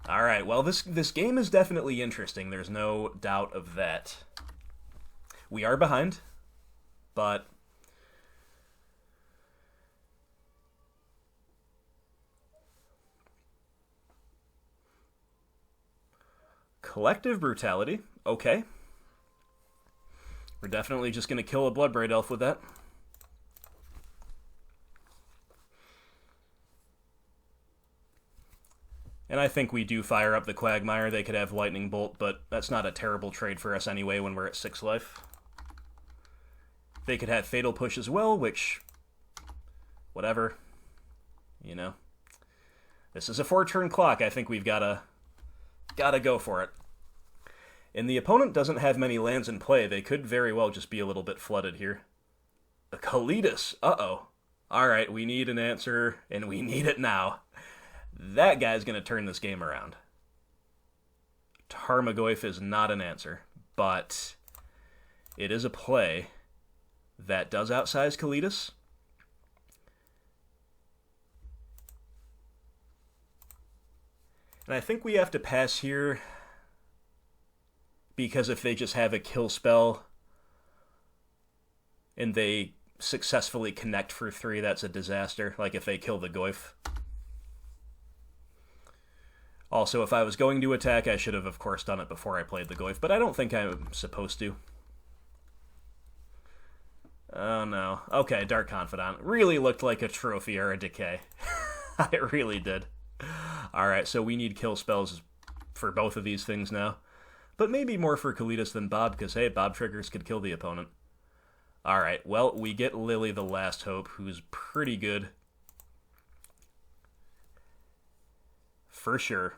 Alright, well, this game is definitely interesting. There's no doubt of that. We are behind, but Collective Brutality. Okay. We're definitely just going to kill a Bloodbraid Elf with that. And I think we do fire up the Quagmire. They could have Lightning Bolt, but that's not a terrible trade for us anyway when we're at 6 life. They could have Fatal Push as well, which... whatever. You know. This is a 4-turn clock. I think we've gotta go for it. And the opponent doesn't have many lands in play. They could very well just be a little bit flooded here. A Kalitas. Uh-oh. Alright, we need an answer, and we need it now. That guy's going to turn this game around. Tarmogoyf is not an answer, but it is a play that does outsize Kalitas. And I think we have to pass here, because if they just have a kill spell and they successfully connect for 3, that's a disaster. Like if they kill the Goyf. Also, if I was going to attack, I should have, of course, done it before I played the Goyf, but I don't think I'm supposed to. Oh, no. Okay, Dark Confidant. Really looked like a trophy or a decay. It really did. Alright, so we need kill spells for both of these things now. But maybe more for Kalitas than Bob, because, hey, Bob triggers could kill the opponent. Alright, well, we get Lily the Last Hope, who's pretty good. For sure.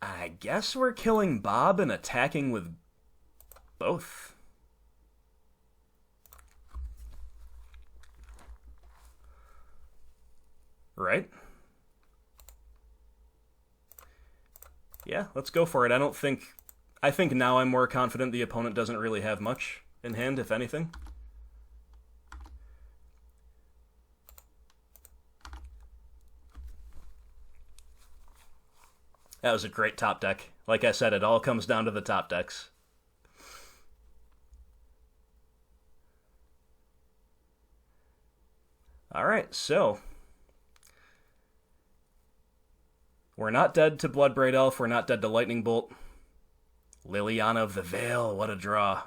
I guess we're killing Bob and attacking with both. Right? Yeah, let's go for it. I think now I'm more confident the opponent doesn't really have much in hand, if anything. That was a great top deck. Like I said, it all comes down to the top decks. Alright, so we're not dead to Bloodbraid Elf, we're not dead to Lightning Bolt. Liliana of the Veil, what a draw.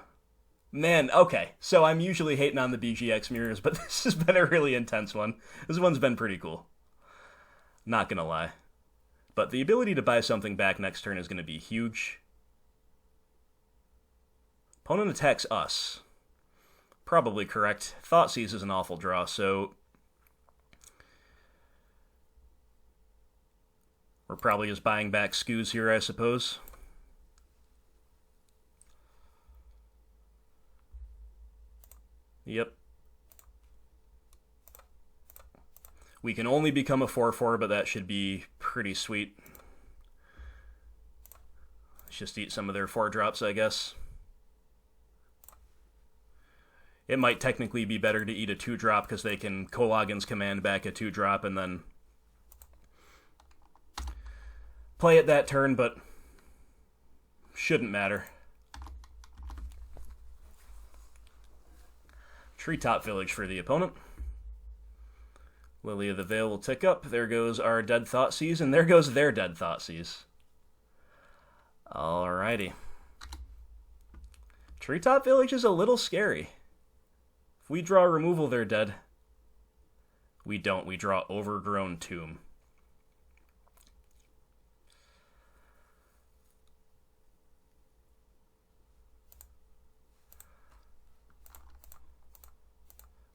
Man, okay, so I'm usually hating on the BGX mirrors, but this has been a really intense one. This one's been pretty cool. Not gonna lie. But the ability to buy something back next turn is going to be huge. Opponent attacks us. Probably correct. Thoughtseize is an awful draw, so We're probably just buying back skews here, I suppose. Yep. We can only become a 4/4, but that should be pretty sweet. Let's just eat some of their 4-drops, I guess. It might technically be better to eat a 2-drop because they can Kolagin's Command back a 2-drop and then play it that turn, but shouldn't matter. Treetop Village for the opponent. Lily of the Veil will tick up. There goes our Dead Thoughtseize, and there goes their Dead Thoughtseize. Alrighty. Treetop Village is a little scary. If we draw removal, they're dead. We don't. We draw Overgrown Tomb.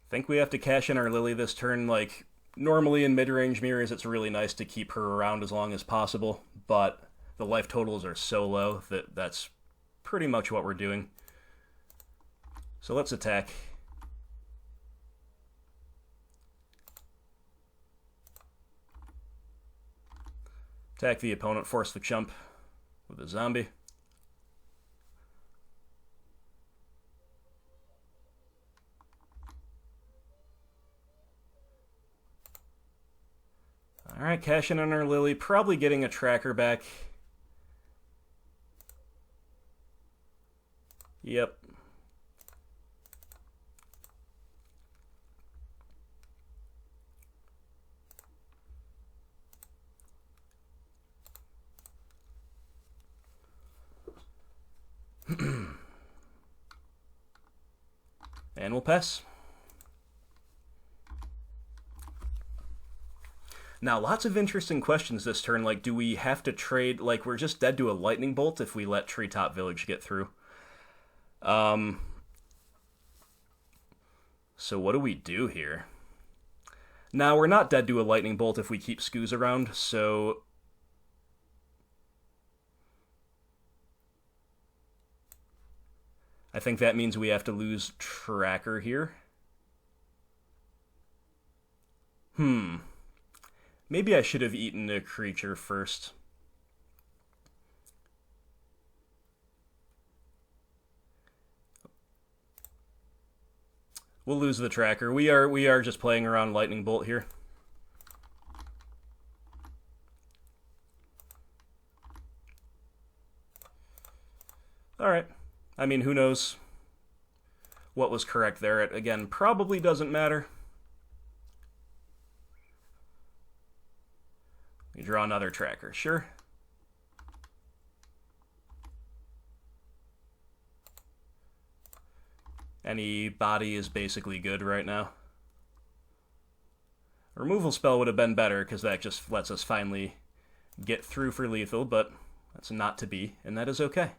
I think we have to cash in our Lily this turn. Like, normally in mid-range mirrors, it's really nice to keep her around as long as possible, but the life totals are so low that that's pretty much what we're doing. So let's attack. Attack the opponent, force the chump with a zombie. Alright, cash in on our Lily, probably getting a tracker back. Yep. And we'll pass. Now, lots of interesting questions this turn, like, do we have to trade, like, we're just dead to a Lightning Bolt if we let Treetop Village get through. So what do we do here? Now, we're not dead to a Lightning Bolt if we keep Scoos around, so I think that means we have to lose Tracker here. Maybe I should have eaten a creature first. We'll lose the Tracker. We are just playing around Lightning Bolt here. Alright. I mean, who knows what was correct there. It, again, probably doesn't matter. We draw another Tracker, sure. Any body is basically good right now. A removal spell would have been better, because that just lets us finally get through for lethal, but that's not to be, and that is okay.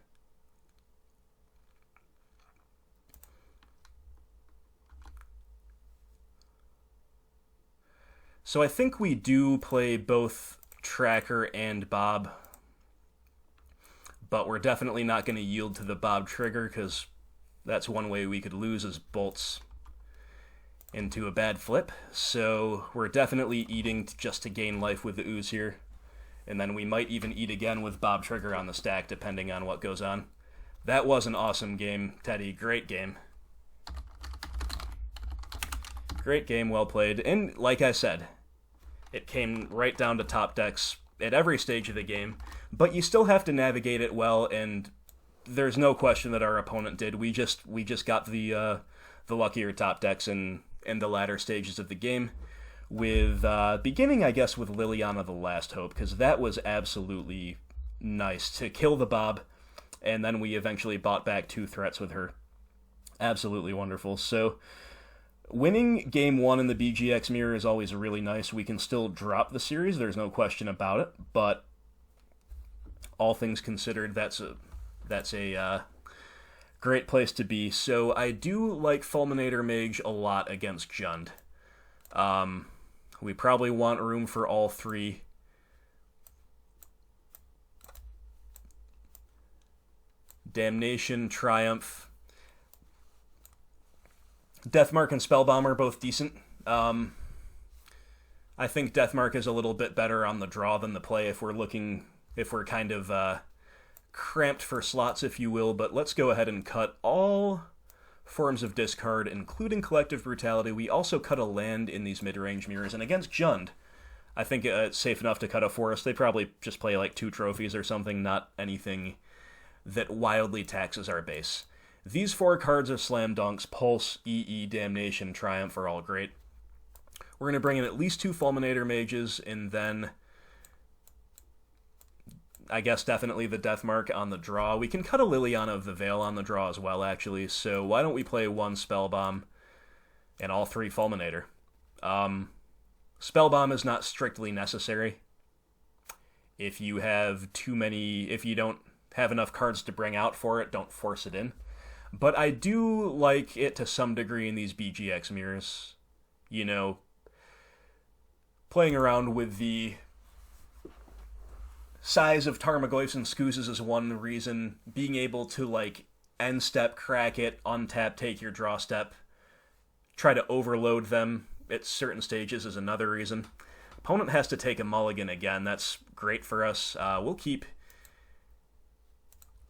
So I think we do play both Tracker and Bob, but we're definitely not going to yield to the Bob trigger, because that's one way we could lose as bolts into a bad flip. So we're definitely eating just to gain life with the ooze here, and then we might even eat again with Bob trigger on the stack, depending on what goes on. That was an awesome game, Teddy. Great game. Great game, well played. And like I said, it came right down to top decks at every stage of the game, but you still have to navigate it well, and there's no question that our opponent did. We just got the luckier top decks in the latter stages of the game, with beginning, I guess, with Liliana the Last Hope, because that was absolutely nice to kill the Bob, and then we eventually bought back 2 threats with her. Absolutely wonderful. So winning game 1 in the BGX mirror is always really nice. We can still drop the series, there's no question about it, but all things considered, that's a great place to be. So I do like Fulminator Mage a lot against Jund. We probably want room for all 3. Damnation, Triumph. Deathmark and Spellbomb are both decent. I think Deathmark is a little bit better on the draw than the play if we're kind of cramped for slots, if you will, but let's go ahead and cut all forms of discard, including Collective Brutality. We also cut a land in these mid-range mirrors, and against Jund, I think it's safe enough to cut a forest. They probably just play like 2 trophies or something, not anything that wildly taxes our base. These 4 cards of Slam Dunks, Pulse, EE, Damnation, Triumph are all great. We're going to bring in at least 2 Fulminator Mages, and then I guess definitely the Deathmark on the draw. We can cut a Liliana of the Veil on the draw as well, actually, so why don't we play 1 Spellbomb and all 3 Fulminator? Spellbomb is not strictly necessary. If you don't have enough cards to bring out for it, don't force it in. But I do like it to some degree in these BGX mirrors. You know, playing around with the size of Tarmogoyfs and Scoozes is one reason. Being able to, like, end step, crack it, untap, take your draw step, try to overload them at certain stages is another reason. Opponent has to take a mulligan again. That's great for us. We'll keep.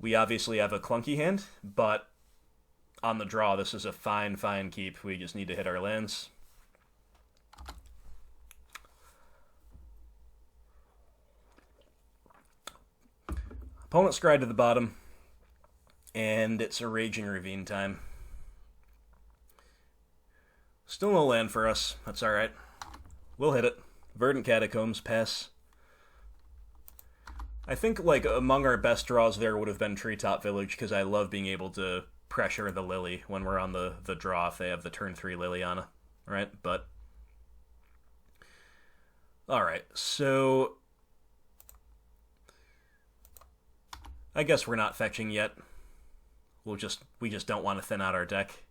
We obviously have a clunky hand, but on the draw, this is a fine keep. We just need to hit our lands. Opponent scry to the bottom, and it's a Raging Ravine time. Still no land for us. That's alright. We'll hit it. Verdant Catacombs, pass. I think, like, among our best draws there would have been Treetop Village, because I love being able to pressure the Lily when we're on the draw if they have the turn 3 Liliana, right? But alright, so I guess we're not fetching yet. We just don't want to thin out our deck.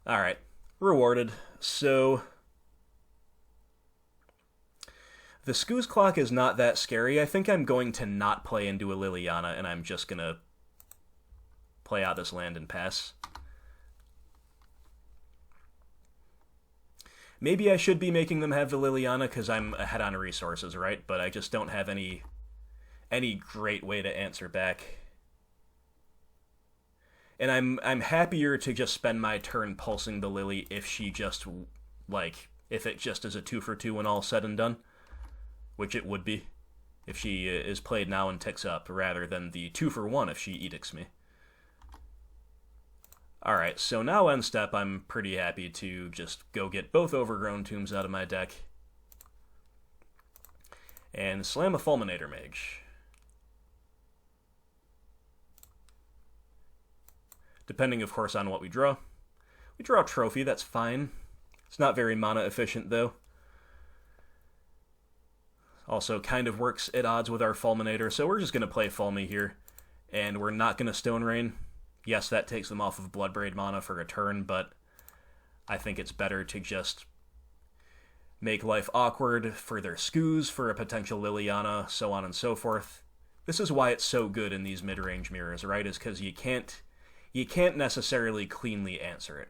Alright, rewarded. So the Scooz Clock is not that scary. I think I'm going to not play into a Liliana, and I'm just going to play out this land and pass. Maybe I should be making them have the Liliana because I'm ahead on resources, right? But I just don't have any great way to answer back. And I'm happier to just spend my turn pulsing the Lily if she just, like, if it just is a 2-for-2 when all said and done, which it would be if she is played now and ticks up, rather than the 2-for-1 if she edicts me. Alright, so now end step, I'm pretty happy to just go get both Overgrown Tombs out of my deck and slam a Fulminator Mage. Depending, of course, on what we draw. We draw a Trophy, that's fine. It's not very mana efficient, though. Also kind of works at odds with our Fulminator, so we're just going to play Fulmi here, and we're not going to Stone Rain. Yes, that takes them off of Bloodbraid mana for a turn, but I think it's better to just make life awkward for their Scooz, for a potential Liliana, so on and so forth. This is why it's so good in these mid-range mirrors, right? Is because you can't necessarily cleanly answer it.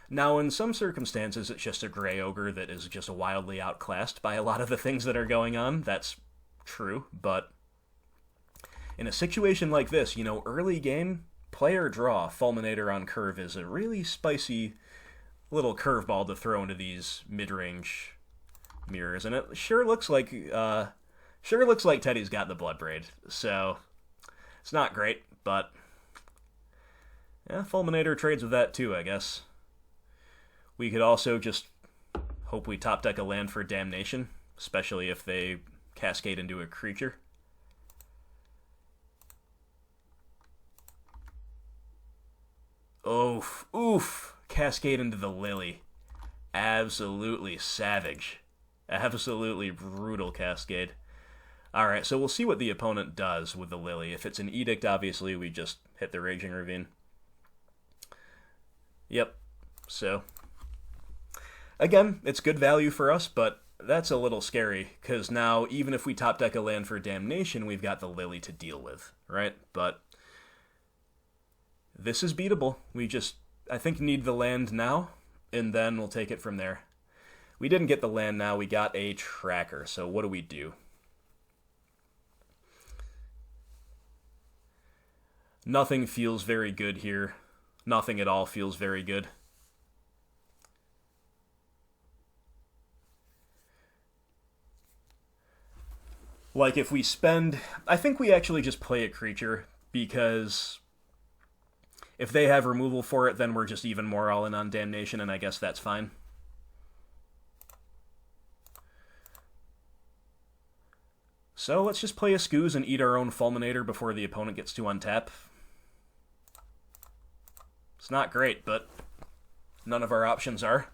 Now, in some circumstances, it's just a Grey Ogre that is just wildly outclassed by a lot of the things that are going on. That's true, but in a situation like this, you know, early game, play or draw, Fulminator on curve is a really spicy little curveball to throw into these mid-range mirrors, and it sure looks like Teddy's got the Bloodbraid, so it's not great, but yeah, Fulminator trades with that too, I guess. We could also just hope we top deck a land for Damnation, especially if they cascade into a creature. Oof. Cascade into the Lily. Absolutely savage. Absolutely brutal Cascade. Alright, so we'll see what the opponent does with the Lily. If it's an Edict, obviously, we just hit the Raging Ravine. Yep. So, again, it's good value for us, but that's a little scary, because now, even if we top deck a land for Damnation, we've got the Lily to deal with, right? But This is beatable. We just, I think, need the land now, and then we'll take it from there. We didn't get the land now, we got a tracker, so what do we do? Nothing feels very good here. Nothing at all feels very good. Like, if we spend... I think we actually just play a creature, because if they have removal for it, then we're just even more all in on Damnation, and I guess that's fine. So let's just play a Scooze and eat our own Fulminator before the opponent gets to untap. It's not great, but none of our options are.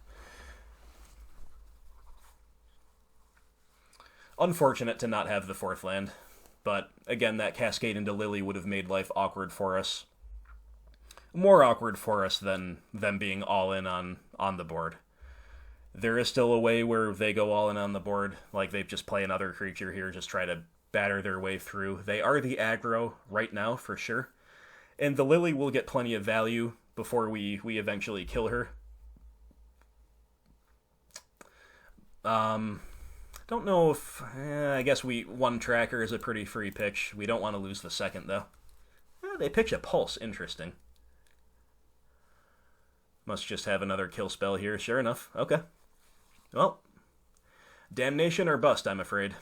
Unfortunate to not have the 4th land, but again, that Cascade into Lily would have made life awkward for us. More awkward for us than them being all in on the board. There is still a way where they go all in on the board, like they just play another creature here, just try to batter their way through. They are the aggro right now, for sure. And the Lily will get plenty of value before we eventually kill her. Don't know if... I guess one tracker is a pretty free pitch. We don't want to lose the 2nd, though. They pitch a Pulse. Interesting. Must just have another kill spell here. Sure enough. Okay. Well, Damnation or bust, I'm afraid.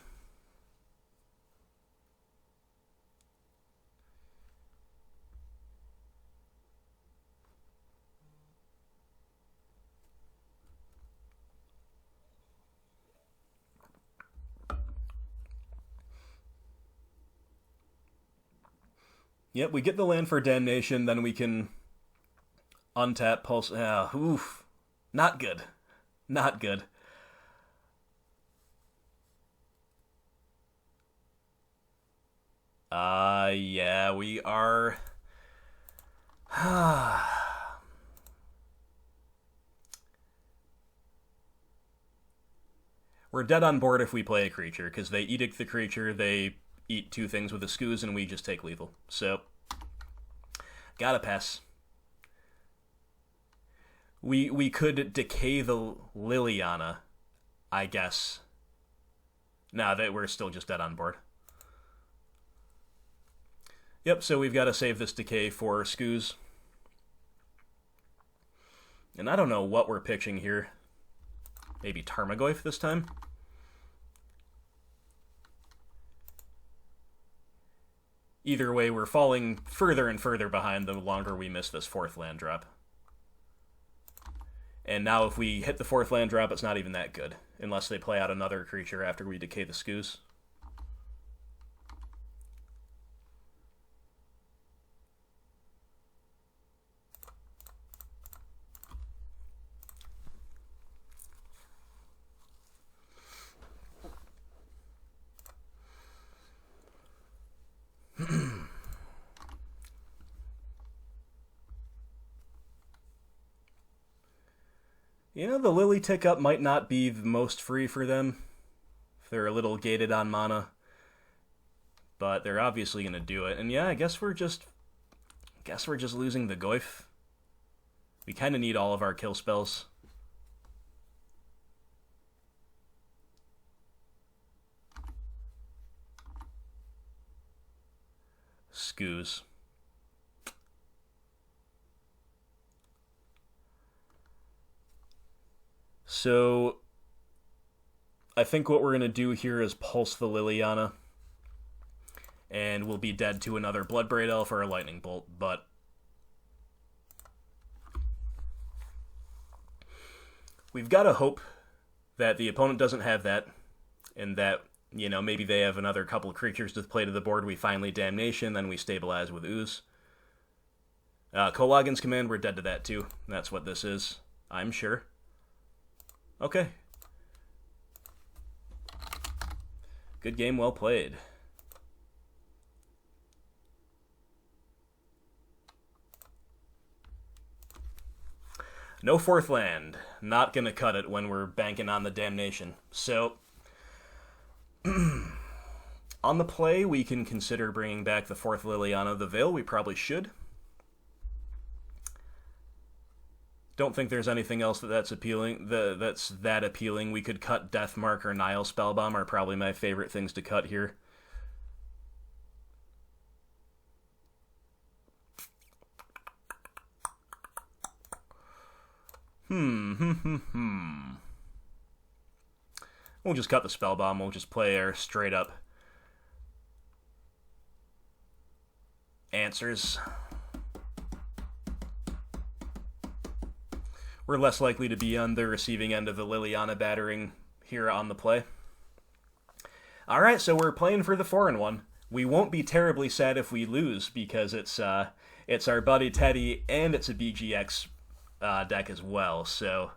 Yep, we get the land for Damnation, then we can untap Pulse. Oof. Not good. Not good. Yeah, we are... We're dead on board if we play a creature, because they edict the creature, they eat 2 things with a Scooze, and we just take lethal. So, gotta pass. We could decay the Liliana, I guess. Nah, we're still just dead on board. Yep, so we've got to save this decay for Scooze. And I don't know what we're pitching here. Maybe Tarmogoyf this time? Either way, we're falling further and further behind the longer we miss this 4th land drop. And now if we hit the 4th land drop, it's not even that good. Unless they play out another creature after we decay the Scooze. You know, the Lily tick-up might not be the most free for them. If they're a little gated on mana. But they're obviously going to do it. And yeah, I guess we're just losing the Goyf. We kind of need all of our kill spells. Scooze. So, I think what we're going to do here is pulse the Liliana. And we'll be dead to another Bloodbraid Elf or a Lightning Bolt, but... we've got to hope that the opponent doesn't have that, and that, you know, maybe they have another couple of creatures to play to the board, we finally Damnation, then we stabilize with Ooze. Kolagin's Command, we're dead to that too. That's what this is, I'm sure. Okay. Good game, well played. No 4th land. Not gonna cut it when we're banking on the Damnation. So, on the play, we can consider bringing back the 4th Liliana of the Veil. We probably should. Don't think there's anything else that's appealing. That's that appealing. We could cut Deathmark or Nile Spellbomb are probably my favorite things to cut here. We'll just cut the Spellbomb. We'll just play our straight up answers. We're less likely to be on the receiving end of the Liliana battering here on the play. Alright, so we're playing for the 4-1. We won't be terribly sad if we lose, because it's our buddy Teddy, and it's a BGX deck as well, so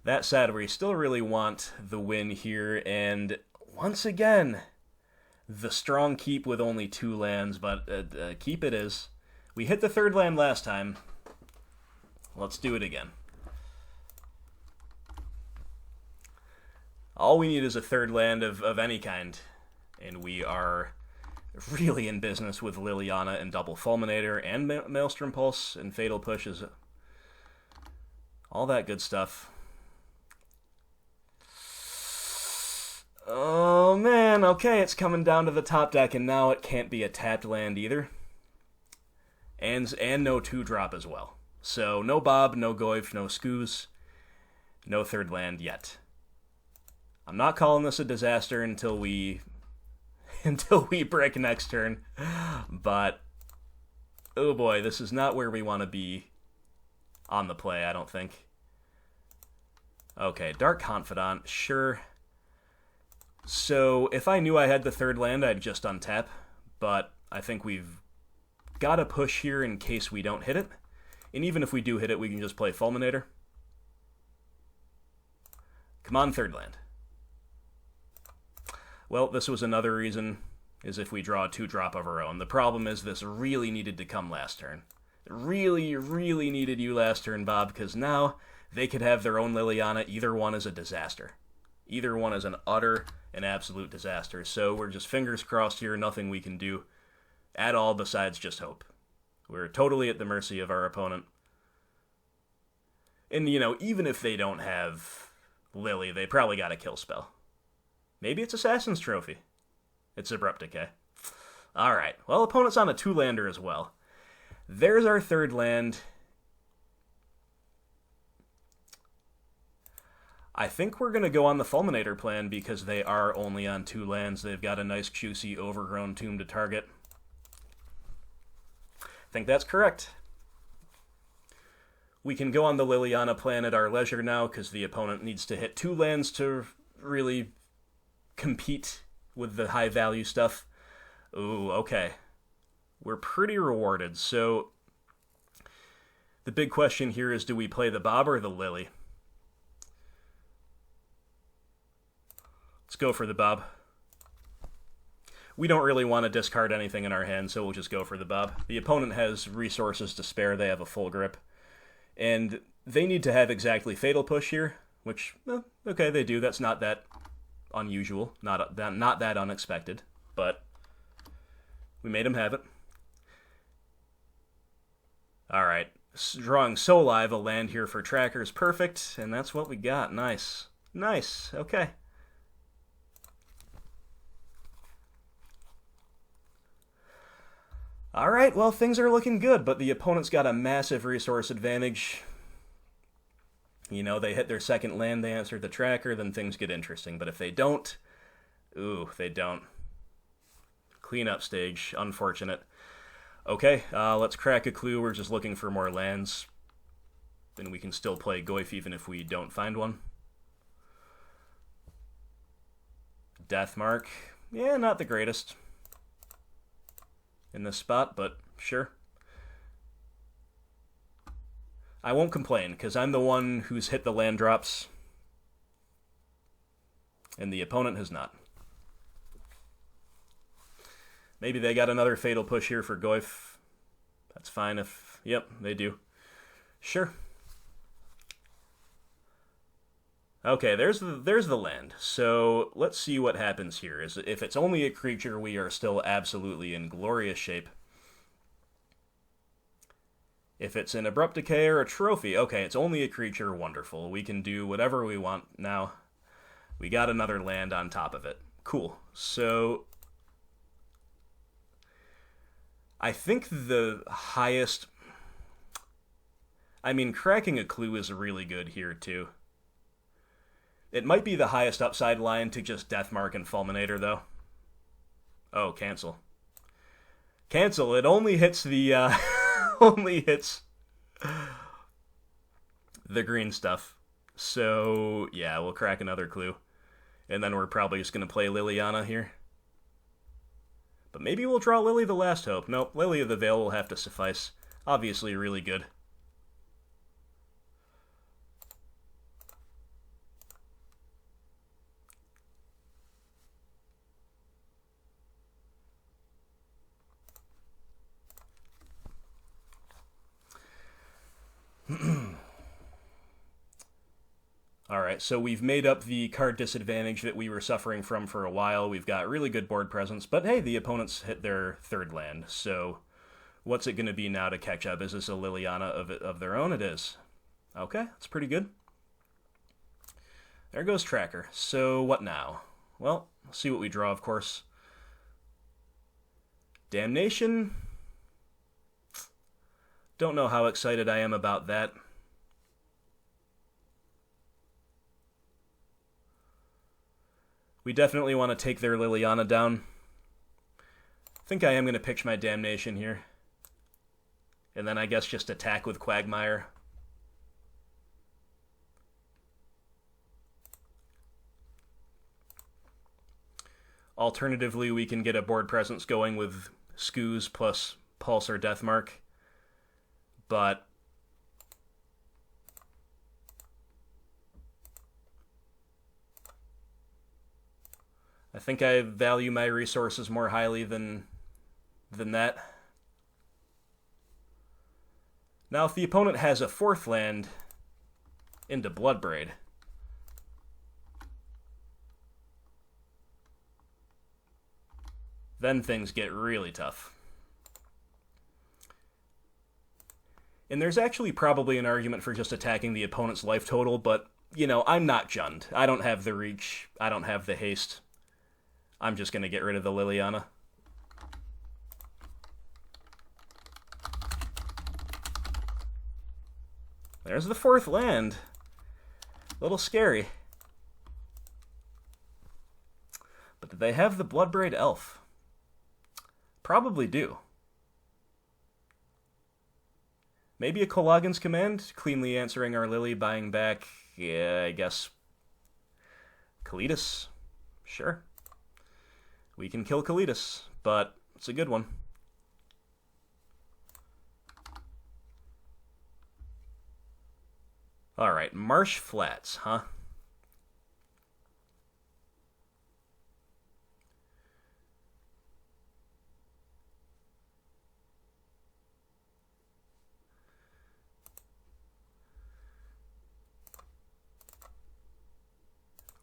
that said, we still really want the win here, and once again, the strong keep with only 2 lands, but keep it is. We hit the 3rd land last time. Let's do it again. All we need is a 3rd land of any kind, and we are really in business with Liliana and Double Fulminator and Maelstrom Pulse and Fatal Pushes. All that good stuff. Oh man, okay, it's coming down to the top deck, and now it can't be a tapped land either. And no 2-drop as well. So no Bob, no Goyf, no Skoos, no 3rd land yet. I'm not calling this a disaster until we break next turn, but oh boy, this is not where we want to be on the play, I don't think. Okay, Dark Confidant, sure. So if I knew I had the 3rd land, I'd just untap, but I think we've got to push here in case we don't hit it. And even if we do hit it, we can just play Fulminator. Come on, 3rd land. Well, this was another reason, is if we draw a 2-drop of our own. The problem is this really needed to come last turn. It really, really needed you last turn, Bob, because now they could have their own Liliana. Either one is a disaster. Either one is an utter and absolute disaster. So we're just fingers crossed here, nothing we can do at all besides just hope. We're totally at the mercy of our opponent. And, you know, even if they don't have Lily, they probably got a kill spell. Maybe it's Assassin's Trophy. It's Abrupt Decay. Alright, well, opponent's on a 2-lander as well. There's our 3rd land. I think we're going to go on the Fulminator plan because they are only on 2 lands. They've got a nice, juicy, overgrown tomb to target. I think that's correct. We can go on the Liliana plan at our leisure now because the opponent needs to hit 2 lands to really compete with the high-value stuff. Ooh, okay. We're pretty rewarded, so the big question here is, do we play the Bob or the Lily? Let's go for the Bob. We don't really want to discard anything in our hand, so we'll just go for the Bob. The opponent has resources to spare. They have a full grip. And they need to have exactly Fatal Push here, which, okay, they do. That's not that unusual, not that unexpected, but we made them have it. Alright, drawing Soul Live, a land here for trackers, perfect, and that's what we got. Nice. Nice, okay. Alright, well, things are looking good, but the opponent's got a massive resource advantage. You know, they hit their 2nd land, they answer the tracker, then things get interesting. But if they don't, ooh, they don't. Cleanup stage, unfortunate. Okay, let's crack a clue. We're just looking for more lands. Then we can still play Goyf even if we don't find one. Deathmark, yeah, not the greatest in this spot, but sure. I won't complain, because I'm the one who's hit the land drops, and the opponent has not. Maybe they got another Fatal Push here for Goyf. That's fine if... Yep, they do. Sure. Okay, there's the land. So let's see what happens here. If it's only a creature, we are still absolutely in glorious shape. If it's an Abrupt Decay or a Trophy, okay, it's only a creature, wonderful. We can do whatever we want. Now, we got another land on top of it. Cool. So, I think the highest... I mean, cracking a clue is really good here, too. It might be the highest upside line to just Deathmark and Fulminator, though. Oh, cancel. Cancel. It only hits the, only hits the green stuff. So, yeah, we'll crack another clue. And then we're probably just going to play Liliana here. But maybe we'll draw Lily the Last Hope. Nope, Lily of the Veil will have to suffice. Obviously really good. Alright, so we've made up the card disadvantage that we were suffering from for a while. We've got really good board presence, but hey, the opponents hit their third land, so what's it going to be now to catch up? Is this a Liliana of their own? It is. Okay, that's pretty good. There goes Tracker. So what now? Well, let's see what we draw, of course. Damnation. Don't know how excited I am about that. We definitely want to take their Liliana down. I think I am going to pitch my Damnation here. And then I guess just attack with Quagmire. Alternatively, we can get a board presence going with Skoos plus Pulse or Deathmark. But I think I value my resources more highly than that. Now, if the opponent has a fourth land into Bloodbraid, then things get really tough. And there's actually probably an argument for just attacking the opponent's life total, but, you know, I'm not Jund. I don't have the reach. I don't have the haste. I'm just going to get rid of the Liliana. There's the fourth land. A little scary. But do they have the Bloodbraid Elf? Probably do. Maybe a Kolagan's Command, cleanly answering our Lily, buying back, yeah, I guess, Kalitas. Sure. We can kill Kalitas, but it's a good one. Alright, Marsh Flats, huh?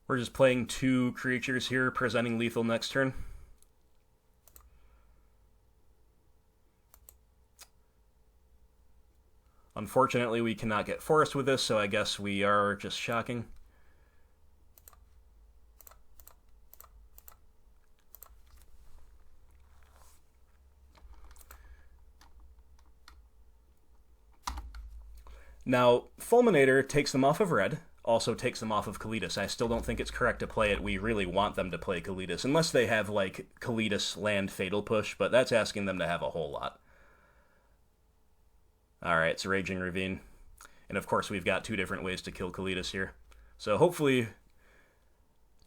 We're just playing two creatures here, presenting lethal next turn. Unfortunately, we cannot get forest with this, so I guess we are just shocking. Now, Fulminator takes them off of red, also takes them off of Kalitas. I still don't think it's correct to play it. We really want them to play Kalitas, unless they have, like, Kalitas land Fatal Push, but that's asking them to have a whole lot. Alright, it's Raging Ravine. And of course we've got two different ways to kill Kalitas here. So hopefully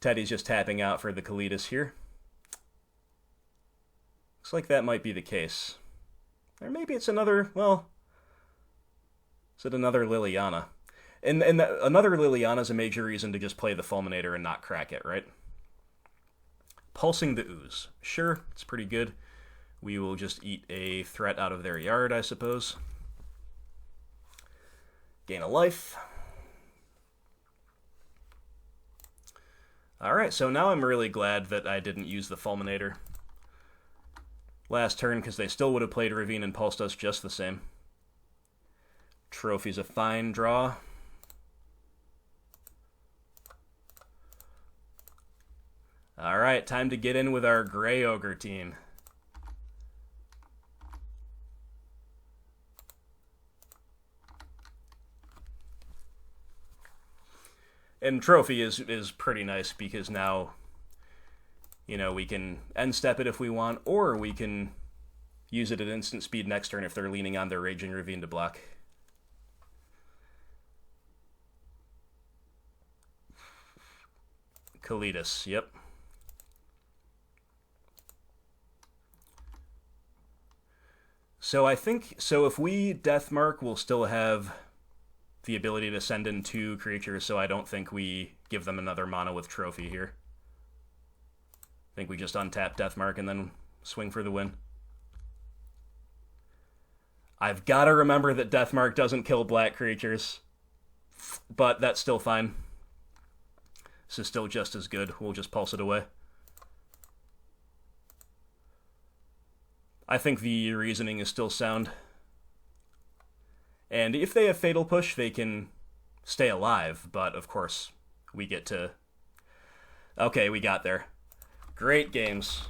Teddy's just tapping out for the Kalitas here. Looks like that might be the case. Or maybe it's another, well, is it another Liliana? And another Liliana is a major reason to just play the Fulminator and not crack it, right? Pulsing the Ooze. Sure, it's pretty good. We will just eat a threat out of their yard, I suppose. Gain a life. Alright, so now I'm really glad that I didn't use the Fulminator last turn, because they still would have played Ravine and pulsed us just the same. Trophy's a fine draw. Alright, time to get in with our Gray Ogre team. And Trophy is pretty nice because now, you know, we can end step it if we want, or we can use it at instant speed next turn if they're leaning on their Raging Ravine to block. Kalidas, yep. So I think, so if we Deathmark, we'll still have the ability to send in 2 creatures, so I don't think we give them another mana with Trophy here. I think we just untap Deathmark and then swing for the win. I've got to remember that Deathmark doesn't kill black creatures, but that's still fine. This is still just as good. We'll just pulse it away. I think the reasoning is still sound. And if they have Fatal Push, they can stay alive, but of course, we get to... Okay, we got there. Great games.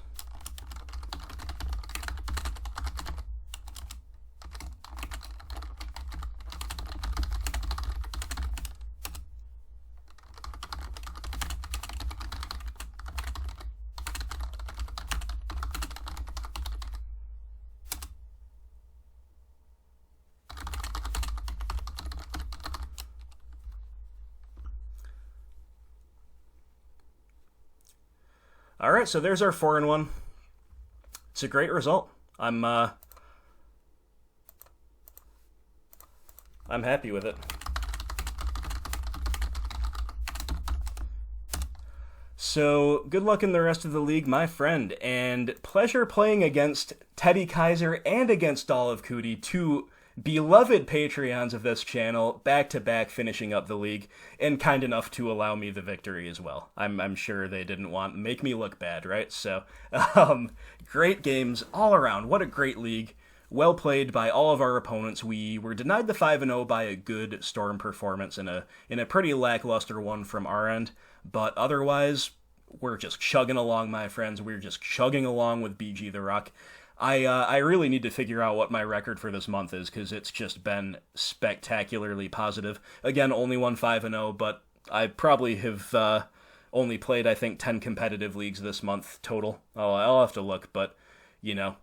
All right, so there's our 4-1. It's a great result. I'm happy with it. So, good luck in the rest of the league, my friend, and pleasure playing against Teddy Kaiser and against Doll of Cootie, 2 beloved Patreons of this channel, back-to-back finishing up the league, and kind enough to allow me the victory as well. I'm sure they didn't make me look bad, right? So, great games all around. What a great league. Well played by all of our opponents. We were denied the 5-0 by a good Storm performance in a pretty lackluster one from our end, but otherwise, we're just chugging along, my friends. We're just chugging along with BG the Rock. I really need to figure out what my record for this month is, because it's just been spectacularly positive. Again, only won 5-0, but I probably have only played, I think, 10 competitive leagues this month total. I'll have to look, but, you know,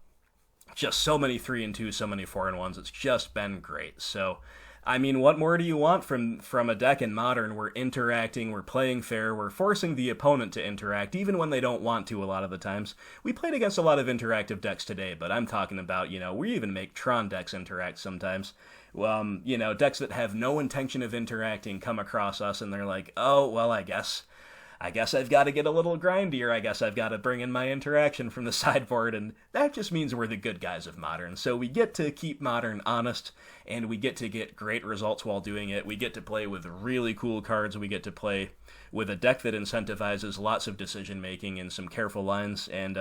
just so many 3-2, so many 4-1s. It's just been great. So, I mean, what more do you want from a deck in Modern? We're interacting, we're playing fair, we're forcing the opponent to interact, even when they don't want to a lot of the times. We played against a lot of interactive decks today, but I'm talking about, you know, we even make Tron decks interact sometimes. You know, decks that have no intention of interacting come across us and they're like, oh, well, I guess I've got to get a little grindier. I guess I've got to bring in my interaction from the sideboard, and that just means we're the good guys of Modern. So we get to keep Modern honest, and we get to get great results while doing it. We get to play with really cool cards. We get to play with a deck that incentivizes lots of decision-making and some careful lines. And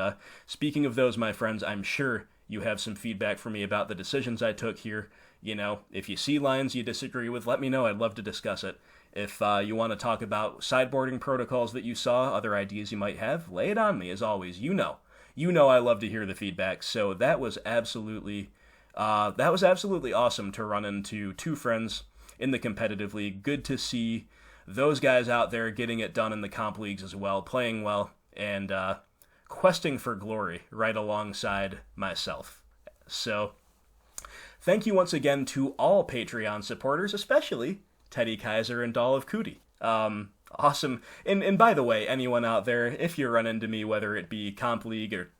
speaking of those, my friends, I'm sure you have some feedback for me about the decisions I took here. You know, if you see lines you disagree with, let me know. I'd love to discuss it. If you want to talk about sideboarding protocols that you saw, other ideas you might have, lay it on me, as always. You know I love to hear the feedback. So that was absolutely awesome to run into 2 friends in the competitive league. Good to see those guys out there getting it done in the comp leagues as well, playing well, and questing for glory right alongside myself. So thank you once again to all Patreon supporters, especially Teddy Kaiser and Doll of Cootie. Awesome. And by the way, anyone out there, if you run into me, whether it be Comp League or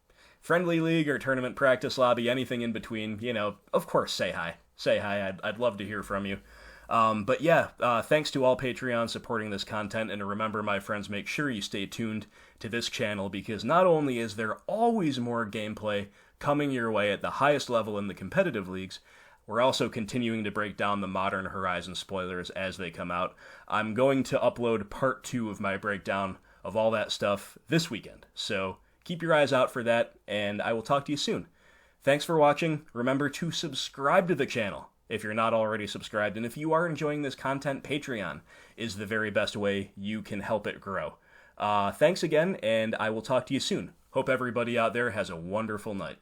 Friendly League or Tournament Practice Lobby, anything in between, you know, of course, say hi. Say hi. I'd love to hear from you. But yeah, thanks to all Patreon supporting this content, and remember, my friends, make sure you stay tuned to this channel, because not only is there always more gameplay coming your way at the highest level in the competitive leagues, we're also continuing to break down the Modern Horizon spoilers as they come out. I'm going to upload part 2 of my breakdown of all that stuff this weekend, so keep your eyes out for that, and I will talk to you soon. Thanks for watching. Remember to subscribe to the channel if you're not already subscribed. And if you are enjoying this content, Patreon is the very best way you can help it grow. Thanks again, and I will talk to you soon. Hope everybody out there has a wonderful night.